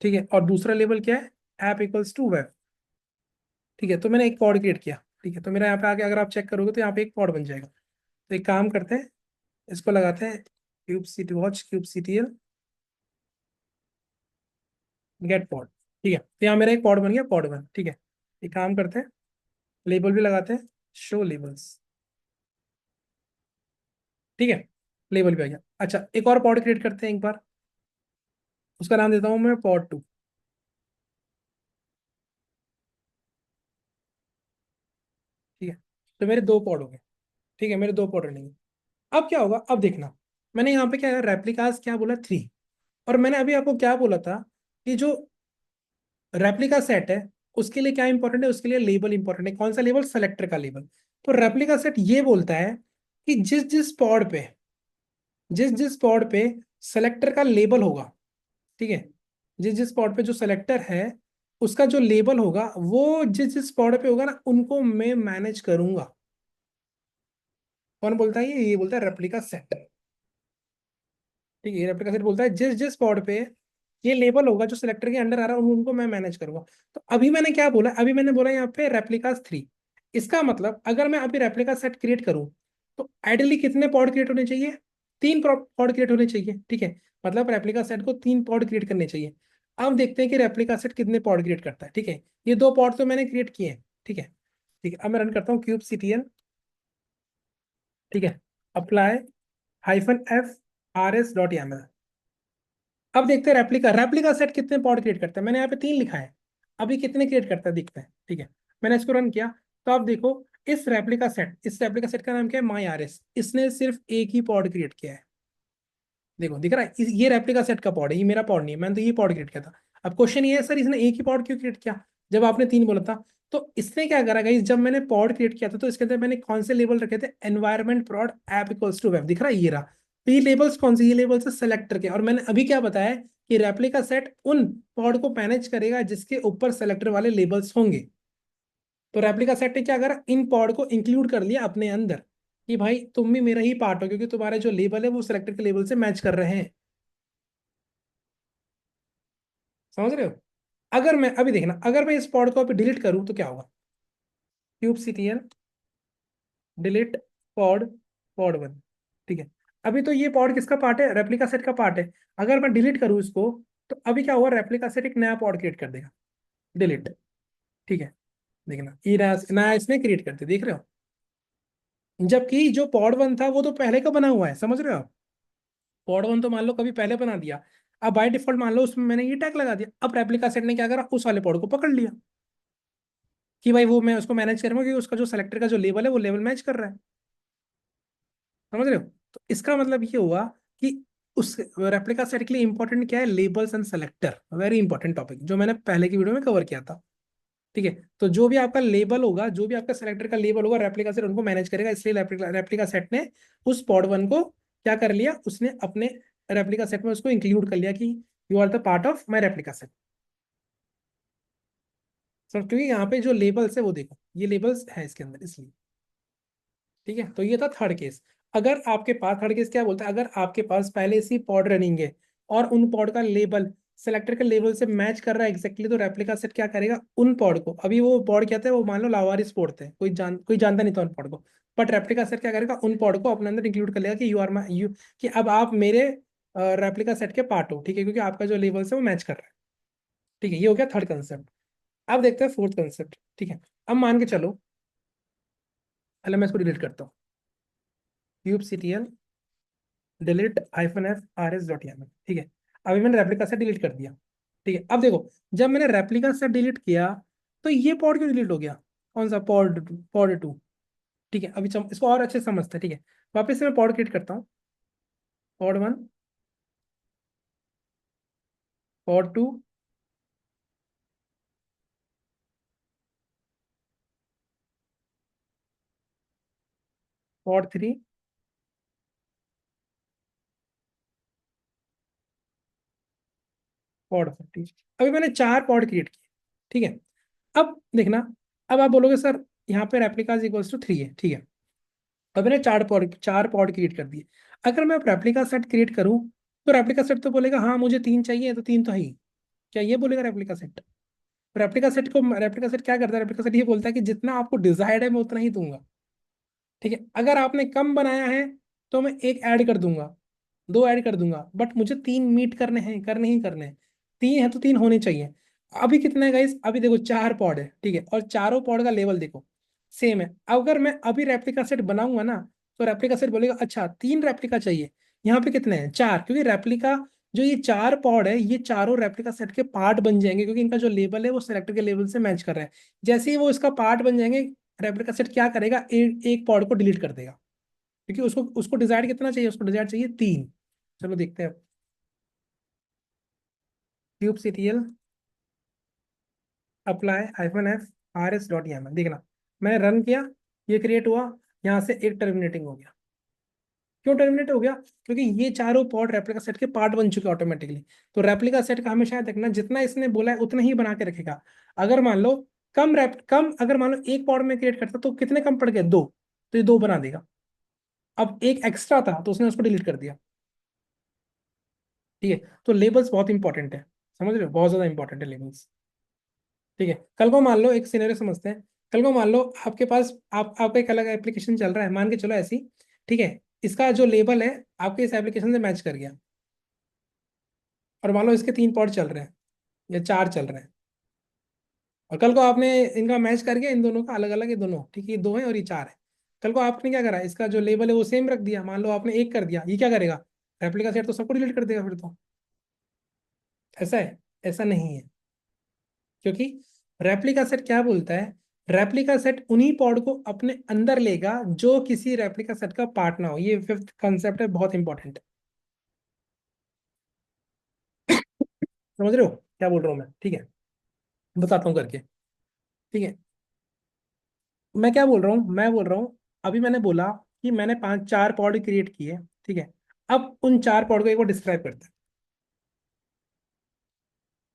ठीक है, और दूसरा लेबल क्या है, ऐप इक्वल्स टू वेब। ठीक है, तो मैंने एक पॉड क्रिएट किया। ठीक है, तो मेरा यहाँ पे आके अगर आप चेक करोगे तो यहाँ पे एक पॉड बन जाएगा। तो एक काम करते हैं, इसको लगाते हैं kubectl गेट पॉड। ठीक है, तो यहाँ मेरा एक पॉड बन गया, पॉड 1। ठीक है, एक काम करते हैं, लेबल भी लगाते हैं, शो लेबल्स। ठीक है, लेबल भी आ गया। अच्छा, एक और पॉड क्रिएट करते हैं एक बार, उसका नाम देता हूँ मैं पॉड 2। ठीक है, तो मेरे दो पॉड हो गए। ठीक है, मेरे दो पॉड रनिंग। अब क्या होगा, अब देखना, मैंने यहाँ पे क्या है, रेप्लिकास क्या बोला, 3। और मैंने अभी आपको क्या बोला था कि जो रेप्लिका सेट है उसके लिए क्या इंपॉर्टेंट है, उसके लिए लेबल इंपॉर्टेंट है। कौन सा लेबल, सेलेक्टर का लेबल। तो रेप्लिका सेट ये बोलता है कि जिस जिस पॉड पे, जिस जिस पॉड पे सेलेक्टर का लेबल होगा, ठीक है, जिस जिस पॉड पे जो सेलेक्टर है उसका जो लेबल होगा, वो जिस जिस पॉड पे होगा ना, उनको मैं मैनेज करूंगा। कौन बोलता है ये बोलता है रेप्लिका सेट। ठीक है, ये रेप्लिका सेट बोलता है जिस जिस पॉड पे ये लेबल होगा जो सिलेक्टर के अंडर आ रहा है, उनको मैं मैनेज करूंगा। तो अभी मैंने क्या बोला, अभी मैंने बोला यहाँ पे रेप्लिकास 3। इसका मतलब अगर मैं अभी रेप्लिका सेट क्रिएट करूं, तो आइडियली कितने पॉड क्रिएट होने चाहिए, 3 पॉड क्रिएट होने चाहिए। ठीक है, मतलब रेप्लिका सेट को 3 पॉड क्रिएट करने चाहिए। अब देखते हैं कि रेप्लिका सेट कितने पॉड क्रिएट करता है। ठीक है, ये 2 पॉड तो मैंने क्रिएट किए हैं। ठीक है, ठीक है, अब मैं रन करता हूँ kubectl। ठीक है, अप्लाई -f rs.yaml। अब देखते हैं रेप्लिका, रेप्लिका सेट कितने पॉड क्रिएट करता है। मैंने यहाँ पे 3 लिखा है, अभी कितने क्रिएट करता है देखते हैं। ठीक है, मैंने इसको रन किया, तो आप देखो इस रेप्लिका सेट का नाम क्या है, माई आर एस। इसने सिर्फ एक ही पॉड क्रिएट किया है। देखो दिख रहा है, ये रेप्लिका सेट का पॉड है, ये मेरा पॉड नहीं है, मैंने तो ये पॉड क्रिएट किया था। अब क्वेश्चन ये है, सर इसने एक ही पॉड क्यों क्रिएट किया जब आपने 3 बोला था? तो इसने क्या करा गाइस, जब मैंने पॉड क्रिएट किया था तो इसके अंदर मैंने कौन से लेबल रखे थे, environment prod app equals to web, दिख रहा है ये रहा। तो ये लेबल्स कौन से, ये लेबल्स है सेलेक्टर के। और मैंने अभी क्या बताया कि रेप्लिका सेट उन पॉड को मैनेज करेगा जिसके ऊपर सेलेक्टर वाले लेबल्स होंगे। तो रेप्लिका सेट ने क्या करा, इन पॉड को इंक्लूड कर लिया अपने अंदर कि भाई तुम भी मेरा ही पार्ट हो, क्योंकि तुम्हारे जो लेबल है वो सेलेक्टर के लेबल से मैच कर रहे हैं। समझ रहे हो? अगर मैं अभी देखना, अगर मैं इस पॉड को अभी डिलीट करूं तो क्या होगा, क्यूबसीटीएल डिलीट पॉड, पॉड वन। ठीक है, अभी तो ये पॉड किसका पार्ट है, रेप्लिका सेट का पार्ट है। अगर मैं डिलीट करूं इसको, तो अभी क्या हुआ, रेप्लिका सेट एक नया पॉड क्रिएट कर देगा, डिलीट। ठीक है, देखना ये नया नया इसने क्रिएट कर दिया, देख रहे हो? जबकि जो पॉड वन था वो तो पहले का बना हुआ है, समझ रहे हो आप? पॉड वन तो मान लो कभी पहले बना दिया, अब बाय डिफॉल्ट मान लो उसमें मैंने ये टैग लगा दिया, अब रेप्लिका सेट ने क्या करा, उस वाले पॉड को पकड़ लिया कि भाई वो मैं उसको मैनेज करूंगा, क्योंकि उसका जो सेलेक्टर का जो लेवल है वो लेवल मैच कर रहा है। समझ रहे हो? तो इसका मतलब ये हुआ कि उस रेप्लिका सेट के लिए इंपॉर्टेंट क्या है, labels and selector, very important topic जो मैंने पहले की वीडियो में कवर किया था। ठीक है, तो जो भी आपका लेबल होगा, जो भी आपका सेलेक्टर का लेबल होगा, रेप्लिका सेट उनको मैनेज करेगा। इसलिए रेप्लिका सेट ने उस पॉड वन को क्या कर लिया, उसने अपने रेप्लिका सेट में उसको इंक्लूड कर लिया कि you are the part of my replica set. Sir क्योंकि यहाँ पे जो लेबल्स है वो देखो, ये लेबल्स है इसके अंदर, इसलिए। ठीक है, तो ये था थर्ड केस। अगर आपके पास, थर्ड केस क्या बोलता है, अगर आपके पास पहले से पॉड रनिंग है और उन पॉड का लेबल सेलेक्टर के लेवल से मैच कर रहा है एग्जैक्टली, तो रेप्लिका सेट क्या करेगा, उन पॉड को, अभी वो पॉड क्या थे, वो मान लो लावारिस पॉड थे, कोई जानता नहीं था उन पॉड को, बट रेप्लिका सेट क्या करेगा, उन पॉड को अपने अंदर इंक्लूड कर लेगा कि यू आर माई यू, कि अब आप मेरे रेप्लिका सेट के पार्ट हो। ठीक है, क्योंकि आपका जो लेवल है वो मैच कर रहा है। ठीक है, ये हो गया थर्ड कंसेप्ट। अब देखते हैं फोर्थ कंसेप्ट। ठीक है, अब मान के चलो, पहले मैं इसको डिलीट करता हूँ, cube CTL delete hyphen F R S dot YAML। ठीक है, अभी मैंने रेप्लिका सेट डिलीट कर दिया। ठीक है, अब देखो, जब मैंने रेप्लिका सेट डिलीट किया तो ये पॉड क्यों डिलीट हो गया, कौन सा पॉड, पॉड टू। ठीक है, अभी इसको और अच्छे से समझते हैं। ठीक है, वापस से मैं पॉड क्रिएट करता हूँ, pod one, pod two, pod three, pod four. ठीक है, अभी मैंने चार पॉड क्रिएट किए। ठीक है, अब देखना, अब आप बोलोगे सर यहाँ पे रेप्लिकाज इक्वल्स टू थ्री है। ठीक है, अब मैंने चार पॉड क्रिएट कर दिए। अगर मैं रेप्लिका सेट क्रिएट करूँ तो रेप्लिका सेट तो बोलेगा हाँ मुझे तीन चाहिए, तो तीन तो है ही। क्या ये बोलेगा रेप्लिका सेट? रेप्लिका सेट क्या करता है, रेप्लिका सेट ये बोलता है कि जितना आपको डिजायर्ड है मैं उतना ही दूंगा। ठीक है, अगर आपने कम बनाया है तो मैं एक ऐड कर दूंगा, दो ऐड कर दूंगा, बट मुझे तीन मीट करने हैं, करने ही करने हैं। तीन है तो तीन होने चाहिए। अभी कितना है गाइस, अभी देखो चार पॉड है। ठीक है, और चारों पॉड का लेवल देखो सेम है। अगर मैं अभी रेप्लिका सेट बनाऊंगा ना, तो रेप्लिका सेट बोलेगा अच्छा तीन रेप्लिका चाहिए। यहाँ पे कितने हैं, चार, क्योंकि रेप्लिका, जो ये चार पॉड है ये चारों रेप्लिका सेट के पार्ट बन जाएंगे, क्योंकि इनका जो लेवल है वो सेलेक्टर के लेवल से मैच कर रहा है। जैसे ही वो इसका पार्ट बन जाएंगे, रेप्लिका सेट क्या करेगा, एक पॉड को डिलीट कर देगा, क्योंकि उसको उसको डिजायर कितना चाहिए, उसको डिजायर चाहिए तीन। चलो देखते हैं, kube CTL apply hyphen F R S dot YAML, देखना मैंने रन किया, ये क्रिएट हुआ, यहाँ से एक टर्मिनेटिंग हो गया। क्यों टर्मिनेट हो गया, क्योंकि ये चारों पॉड रेप्लिका सेट के पार्ट बन चुके ऑटोमेटिकली। तो रेप्लिका सेट का हमेशा याद रखना, जितना इसने बोला है उतना ही बना के रखेगा। अगर मान लो कम, अगर मान लो एक पॉड में क्रिएट करता तो कितने कम पड़ गए, दो, तो ये दो बना देगा। अब एक एक्स्ट्रा था तो उसने उसको डिलीट कर दिया। ठीक है, तो लेबल्स बहुत इंपॉर्टेंट है, समझ रहे हो, बहुत ज्यादा इंपॉर्टेंट है लेबल्स। ठीक है, कल को मान लो एक सिनेरियो समझते हैं। कल को मान लो आपके पास आपका एक अलग एप्लीकेशन चल रहा है, मान के चलो ऐसी। ठीक है, इसका जो लेबल है आपके इस एप्लीकेशन से मैच कर गया, और मान लो इसके तीन पॉड चल रहे हैं या चार चल रहे हैं, और कल को आपने इनका मैच करके इन दोनों का अलग अलग, ये दोनों ठीक है, ये दो है और ये चार है। कल को आपने क्या करा, इसका जो लेबल है वो सेम रख दिया, मान लो आपने एक कर दिया, ये क्या करेगा, रेप्लिका सेट तो सबको डिलीट कर देगा फिर तो। ऐसा है? ऐसा नहीं है, क्योंकि रेप्लिका सेट क्या बोलता है, रेप्लिका सेट उन्हीं पॉड को अपने अंदर लेगा जो किसी रेप्लिका सेट का पार्ट ना हो। ये फिफ्थ कंसेप्ट है, बहुत इंपॉर्टेंट है। समझ रहे हो क्या बोल रहा हूँ मैं? ठीक है, बताता हूँ करके। ठीक है, मैं क्या बोल रहा हूँ, मैं बोल रहा हूँ अभी मैंने बोला कि मैंने पांच चार पॉड क्रिएट किए, ठीक है। अब उन चार पॉड को एक बार डिस्क्राइब करते हैं।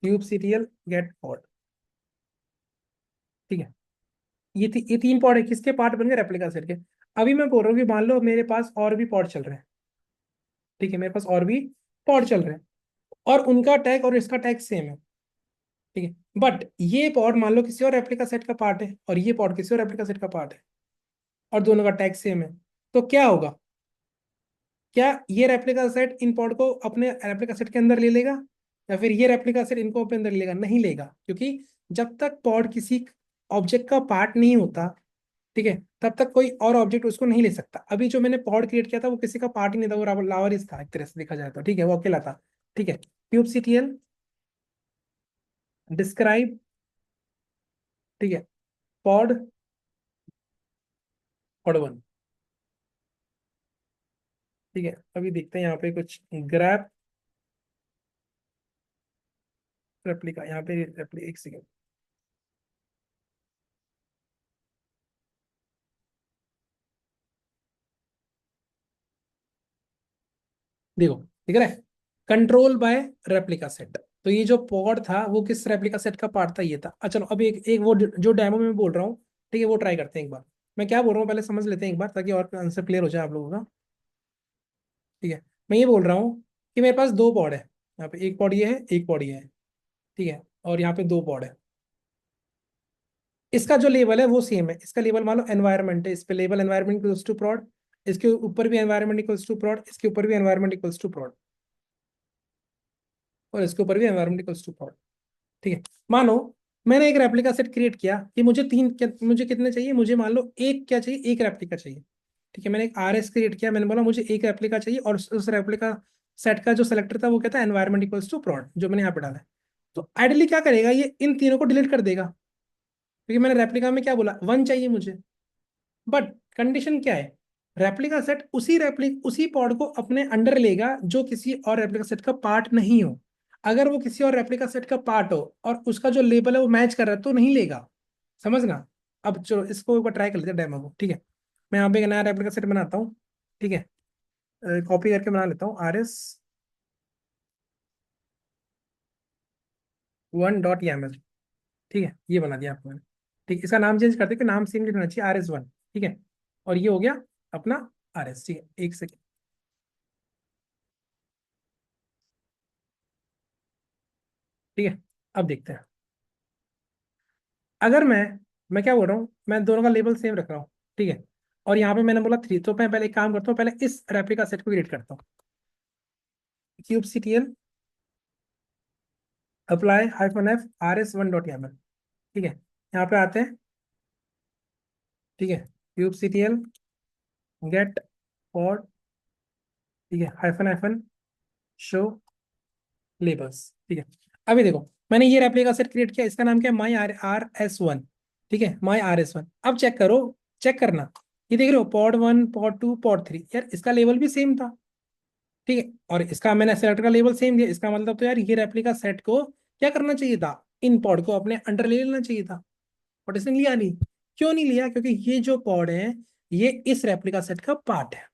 क्यूबसीटीएल गेट पॉड, ठीक है। ये तीन पॉड है, किसके पार्ट बन गए, रेप्लिका सेट के। अभी मैं बोल रहा हूँ कि मान लो मेरे पास और भी पॉड चल रहे हैं, ठीक है, मेरे पास और भी पॉड चल रहे हैं, और उनका टैग और इसका टैग सेम है, ठीक है। बट ये पॉड मान लो किसी और रेप्लिका सेट का पार्ट है, और ये पॉड किसी और रेप्लिका सेट का पार्ट है, और दोनों का टैग सेम है। तो क्या होगा, क्या ये रेप्लिका सेट इन पॉड को अपने रेप्लिका सेट के अंदर ले लेगा, या फिर ये रेप्लिका सेट इनको अपने अंदर ले लेगा? नहीं लेगा, क्योंकि जब तक पॉड किसी ऑब्जेक्ट का पार्ट नहीं होता, ठीक है, तब तक कोई और ऑब्जेक्ट उसको नहीं ले सकता। अभी जो मैंने पॉड क्रिएट किया था वो किसी का पार्ट ही नहीं था, वो लावारिस था एक तरह से देखा जाए तो, ठीक है, वो अकेला था, ठीक है। क्यूबसीटीएल डिस्क्राइब, ठीक है, पॉड, पॉड वन, ठीक है। अभी देखते हैं यहाँ पे कुछ ग्रैप रेप्लिका, यहाँ पे एक सेकेंड, देखो, दिख रहा है, कंट्रोल बाय रेप्लिका सेट। तो ये जो पॉड था वो किस रेप्लिका सेट का पार्ट था, ये था। अच्छा चलो, अभी एक एक वो जो डेमो में बोल रहा हूँ, ठीक है, वो ट्राई करते हैं एक बार। मैं क्या बोल रहा हूँ पहले समझ लेते हैं एक बार, ताकि और आंसर क्लियर हो जाए आप लोगों का, ठीक है। मैं ये बोल रहा हूँ कि मेरे पास दो पॉड है, यहाँ पे एक पॉड ये है, एक पॉड ये है, ठीक है, और यहाँ पे दो पॉड है। इसका जो लेबल है वो सेम है, इसका लेबल मान लो एनवायरमेंट है, इस पे लेबल एनवायरमेंट इक्वल्स टू प्रॉड, इसके ऊपर भी एनवायरमेंट इक्वल्स टू प्रॉड, इसके ऊपर भी एनवायरमेंट इक्वल्स टू प्रॉड, और इसके ऊपर भी एनवायरमेंट इक्वल्स टू प्रॉड, ठीक है। मानो मैंने एक रेप्लिका सेट क्रिएट किया कि मुझे कितने चाहिए, मुझे मान लो एक क्या चाहिए, एक रेप्लिका चाहिए, ठीक है। मैंने एक RS क्रिएट किया, मैंने बोला मुझे एक रेप्लिका चाहिए, और उस रेप्लिका सेट का जो सेलेक्टर था वो कहता है एनवायरमेंट इक्वल्स टू प्रॉड, जो मैंने यहाँ पे डाला है। तो आइडली क्या करेगा, ये इन तीनों को डिलीट कर देगा, क्योंकि मैंने रेप्लिका में क्या बोला, वन चाहिए मुझे। बट कंडीशन क्या है, रेप्लिका सेट उसी पॉड को अपने अंडर लेगा जो किसी और रेप्लिका सेट का पार्ट नहीं हो। अगर वो किसी और रेप्लिका सेट का पार्ट हो और उसका जो लेबल है वो मैच कर रहा है तो नहीं लेगा, समझना। अब चलो इसको एक बार ट्राई कर लेते हैं डेमो को, ठीक है। मैं यहाँ पे एक नया रेप्लिका सेट बनाता हूँ, ठीक है, कॉपी करके बना लेता हूँ, RS1.YAML, ठीक है, ये बना दिया आपको मैंने, ठीक। इसका नाम चेंज करते हैं कि नाम सेम लिखना चाहिए, RS1, ठीक है। और ये हो गया अपना RS, ठीक है, एक सेकेंड, ठीक है। अब देखते हैं, अगर मैं क्या बोल रहा हूँ, मैं दोनों का लेबल सेम रख रहा हूँ, ठीक है। और यहाँ पे मैंने बोला थ्री, तो मैं पहले एक काम करता हूँ, पहले इस रेप्लिका सेट को क्रिएट करता हूँ। क्यूबसीटीएल अप्लाई -f RS1.YAML, ठीक है। यहाँ पे आते हैं, ठीक है, क्यूबसीटीएल गेट पॉड, ठीक है, हाइफन शो लेबल्स, ठीक है। अभी देखो, मैंने ये रेप्लिका सेट क्रिएट किया, इसका नाम क्या है, माई RS1, ठीक है, माई RS1। अब चेक करो, चेक करना, ये देख रहे हो, पॉड 1, पॉड 2, पॉड 3, यार इसका लेवल भी सेम था, ठीक है। और इसका मैंने सेलेक्ट का लेवल सेम दिया, इसका मतलब तो यार ये रेप्लिका सेट को क्या करना चाहिए था, इन पॉड को अपने अंडर ले लेना चाहिए था, बट इसने लिया नहीं। क्यों नहीं लिया, क्योंकि ये जो पॉड है ये इस रेप्लिका सेट का पार्ट है,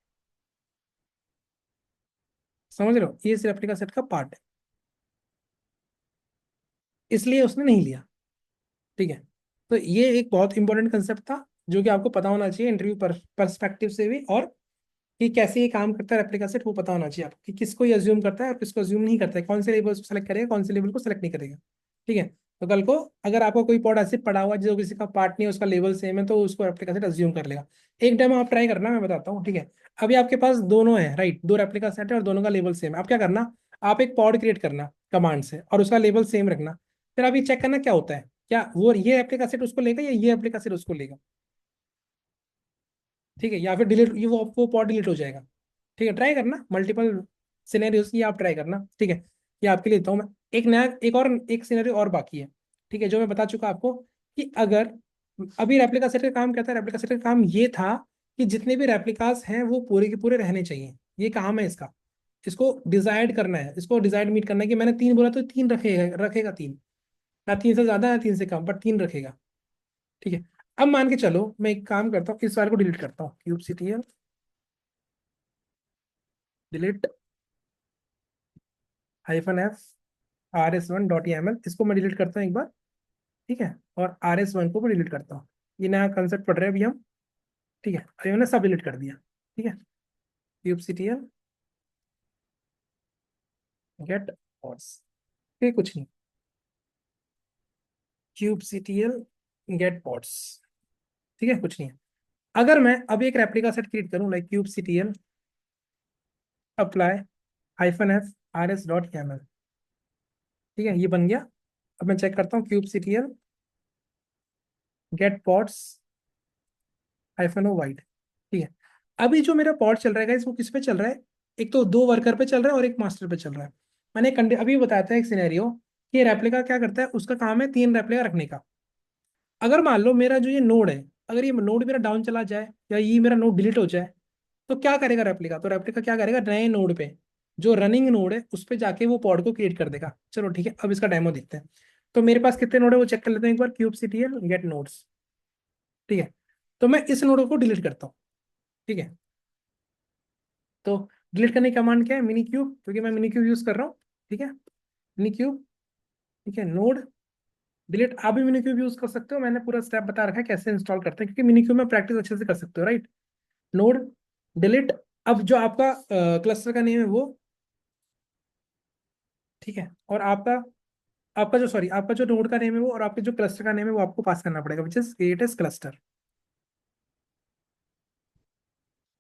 समझ रहे हो, ये इस रेप्लिका सेट का पार्ट है, इसलिए उसने नहीं लिया, ठीक है। तो ये एक बहुत इंपॉर्टेंट कंसेप्ट था, जो कि आपको पता होना चाहिए इंटरव्यू परस्पेक्टिव से भी, और कि कैसे ये काम करता है रेप्लिका सेट, वो पता होना चाहिए आपको, कि किसको ये अज्यूम करता है और किसको अज्यूम नहीं करता है, कौन से लेबल्स को सेलेक्ट करेगा, कौन से लेबल को सेलेक्ट नहीं करेगा, ठीक है। तो कल को अगर आपको कोई पॉड ऐसे पड़ा हुआ है जो किसी का पार्ट नहीं है, उसका लेवल सेम है, तो उसको रेप्लिका सेट अज्यूम कर लेगा। एक डेमो आप ट्राई करना, मैं बताता हूँ, ठीक है। अभी आपके पास दोनों है, राइट, दो रेप्लिका सेट है और दोनों का लेवल सेम है। आप क्या करना, आप एक पॉड क्रिएट करना कमांड से, और उसका लेवल सेम रखना। फिर आप ये चेक करना क्या होता है, क्या वो ये रेप्लिका सेट उसको लेगा या ये रेप्लिका सेट उसको लेगा, ठीक है। या फिर डिलीट, ये वो पॉड डिलीट हो जाएगा, ठीक है। ट्राई करना मल्टीपल सिनेरियोज, ये आप ट्राई करना, ठीक है। ये आपके लिए देता हूँ मैं, एक सिनेरियो और बाकी है, ठीक है, जो मैं बता चुका आपको, कि अगर अभी रेप्लिका सेट का काम क्या था, रेप्लिका सेट का काम ये था कि जितने भी रेप्लिकास हैं वो पूरे के पूरे रहने चाहिए, ये काम है इसका। इसको डिसाइड करना है, इसको डिसाइड मीट करना है, कि मैंने तीन बोला तो तीन रखेगा, रखेगा तीन, ना तीन से ज्यादा ना तीन से कम, बट तीन रखेगा, ठीक है। अब मान के चलो मैं एक काम करता हूँ, इस वाले को डिलीट करता हूँ, kubectl डिलीट -f rs1.yml, इसको मैं डिलीट करता हूँ एक बार, ठीक है, और rs1 को भी डिलीट करता हूँ। ये नया कंसेप्ट पढ़ रहे हैं अभी हम, ठीक है, अभी मैंने सब डिलीट कर दिया, ठीक है। kubectl गेट पॉड्स, ये कुछ नहीं, kubectl गेट पॉड्स, ठीक है, कुछ नहीं है। अगर मैं अभी एक रेप्लिका सेट क्रिएट करूं like kubectl apply -f rs.yml, ठीक है, ये बन गया। अब मैं चेक करता हूँ kubectl get pods -o wide, ठीक है। अभी जो मेरा पॉड चल रहा है guys, वो किस पे चल रहा है? एक तो दो वर्कर पे चल रहा है और एक मास्टर पे चल रहा है। मैंने अभी बताया था एक सिनेरियो कि रेप्लिका क्या करता है, उसका काम है तीन रेप्लिका रखने का। अगर मान लो मेरा जो ये नोड है, अगर ये नोड मेरा डाउन चला जाए या ये मेरा नोड डिलीट हो जाए, तो क्या करेगा रेप्लिका? तो रेप्लिका क्या करेगा, नए नोड पे, जो रनिंग नोड है उस पे जाके वो पॉड को क्रिएट कर देगा। चलो ठीक है, अब इसका डेमो देखते हैं। तो मेरे पास कितने नोड है वो चेक कर लेते हैं एक बार, kubectl गेट नोड्स, ठीक है। तो मैं इस नोड को डिलीट करता हूँ, ठीक है। तो डिलीट करने की कमांड क्या है, मिनी क्यूब, क्योंकि मैं मिनी क्यूब यूज कर रहा हूँ, ठीक है। मिनी क्यूब, ठीक है, नोड डिलीट। आप भी मिनी क्यूब यूज कर सकते हो, मैंने पूरा स्टेप बता रखा है कैसे इंस्टॉल करते हैं, क्योंकि मिनी क्यूब में प्रैक्टिस अच्छे से कर सकते हो, राइट। Node delete. अब जो आपका क्लस्टर का नेम है वो, ठीक है, और आपका आपका जो सॉरी आपका जो नोड का नेम है वो, और आपके जो क्लस्टर का नेम है वो आपको पास करना पड़ेगा, which is create edge cluster,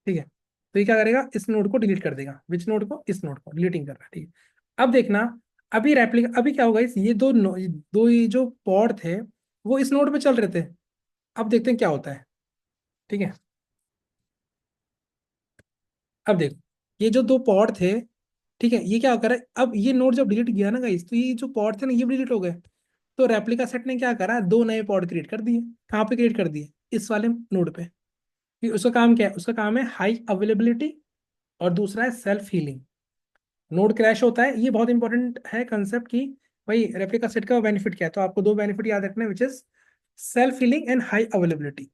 ठीक है। तो ये क्या करेगा, इस नोड को डिलीट कर देगा। विच नोड को? इस नोड को डिलीटिंग कर रहा है, ठीक है। अब देखना, अभी रेप्लिका, अभी क्या होगा, इस ये दो ये जो पॉड थे वो इस नोड पे चल रहे थे। अब देखते हैं क्या होता है, ठीक है। अब देखो, ये जो दो पॉड थे, ठीक है, ये क्या कर रहा है, अब ये नोड जब डिलीट किया ना गाइस, तो ये जो पॉड थे ना ये भी डिलीट हो गए। तो रेप्लिका सेट ने क्या करा, दो नए पॉड क्रिएट कर दिए। कहाँ पे क्रिएट कर दिए? इस वाले नोड पे। फिर उसका काम क्या है? उसका काम है हाई अवेलेबिलिटी, और दूसरा है सेल्फ हीलिंग। नोड क्रैश होता है, ये बहुत इंपॉर्टेंट है कंसेप्ट की, भाई रेप्लिका सेट का बेनिफिट क्या है। तो आपको दो बेनिफिट याद रखना है, which is self healing and high availability.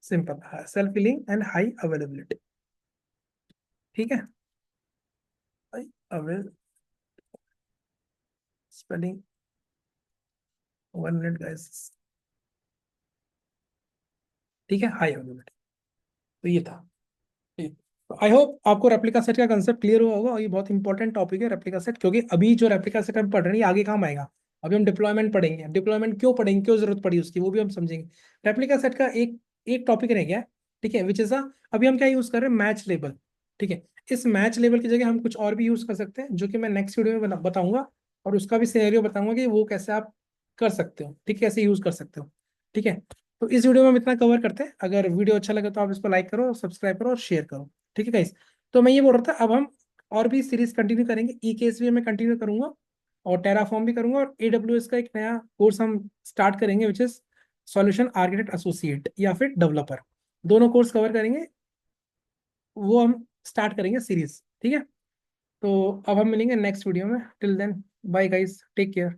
Simple, self healing and high availability, ठीक है। High avail spelling, 1 minute guys, ठीक है, हाई अवेलेबिलिटी। तो ये था, आई होप आपको रेप्लिका सेट का कंसेप्ट क्लियर हुआ होगा। और ये बहुत इंपॉर्टेंट टॉपिक है रेप्लिका सेट, क्योंकि अभी जो रेप्लिका सेट हम पढ़ रहे हैं ये आगे काम आएगा। अभी हम डिप्लॉयमेंट पढ़ेंगे, डिप्लॉयमेंट क्यों पढ़ेंगे, क्यों जरूरत पड़ी उसकी, वो भी हम समझेंगे। रेप्लिका सेट का एक एक टॉपिक रह गया है, ठीक है, विच इज अभी हम क्या यूज कर रहे हैं, मैच लेबल, ठीक है। इस मैच लेबल की जगह हम कुछ और भी यूज कर सकते हैं, जो कि मैं नेक्स्ट वीडियो में बताऊंगा, और उसका भी सिनेरियो बताऊंगा कि वो कैसे आप कर सकते हो, ठीक है, कैसे यूज कर सकते हो, ठीक है। तो इस वीडियो में हम इतना कवर करते हैं। अगर वीडियो अच्छा लगे तो आप इसको लाइक करो, सब्सक्राइब करो और शेयर करो, ठीक है गाइस। तो मैं ये बोल रहा था, अब हम और भी सीरीज कंटिन्यू करेंगे, ई केस भी मैं कंटिन्यू करूंगा, और टेराफॉर्म भी करूंगा, और AWS का एक नया कोर्स हम स्टार्ट करेंगे, which is solution architect associate या फिर डेवलपर। दोनों कोर्स कवर करेंगे, वो हम स्टार्ट करेंगे सीरीज, ठीक है। तो अब हम मिलेंगे नेक्स्ट वीडियो में, till then bye guys, take care.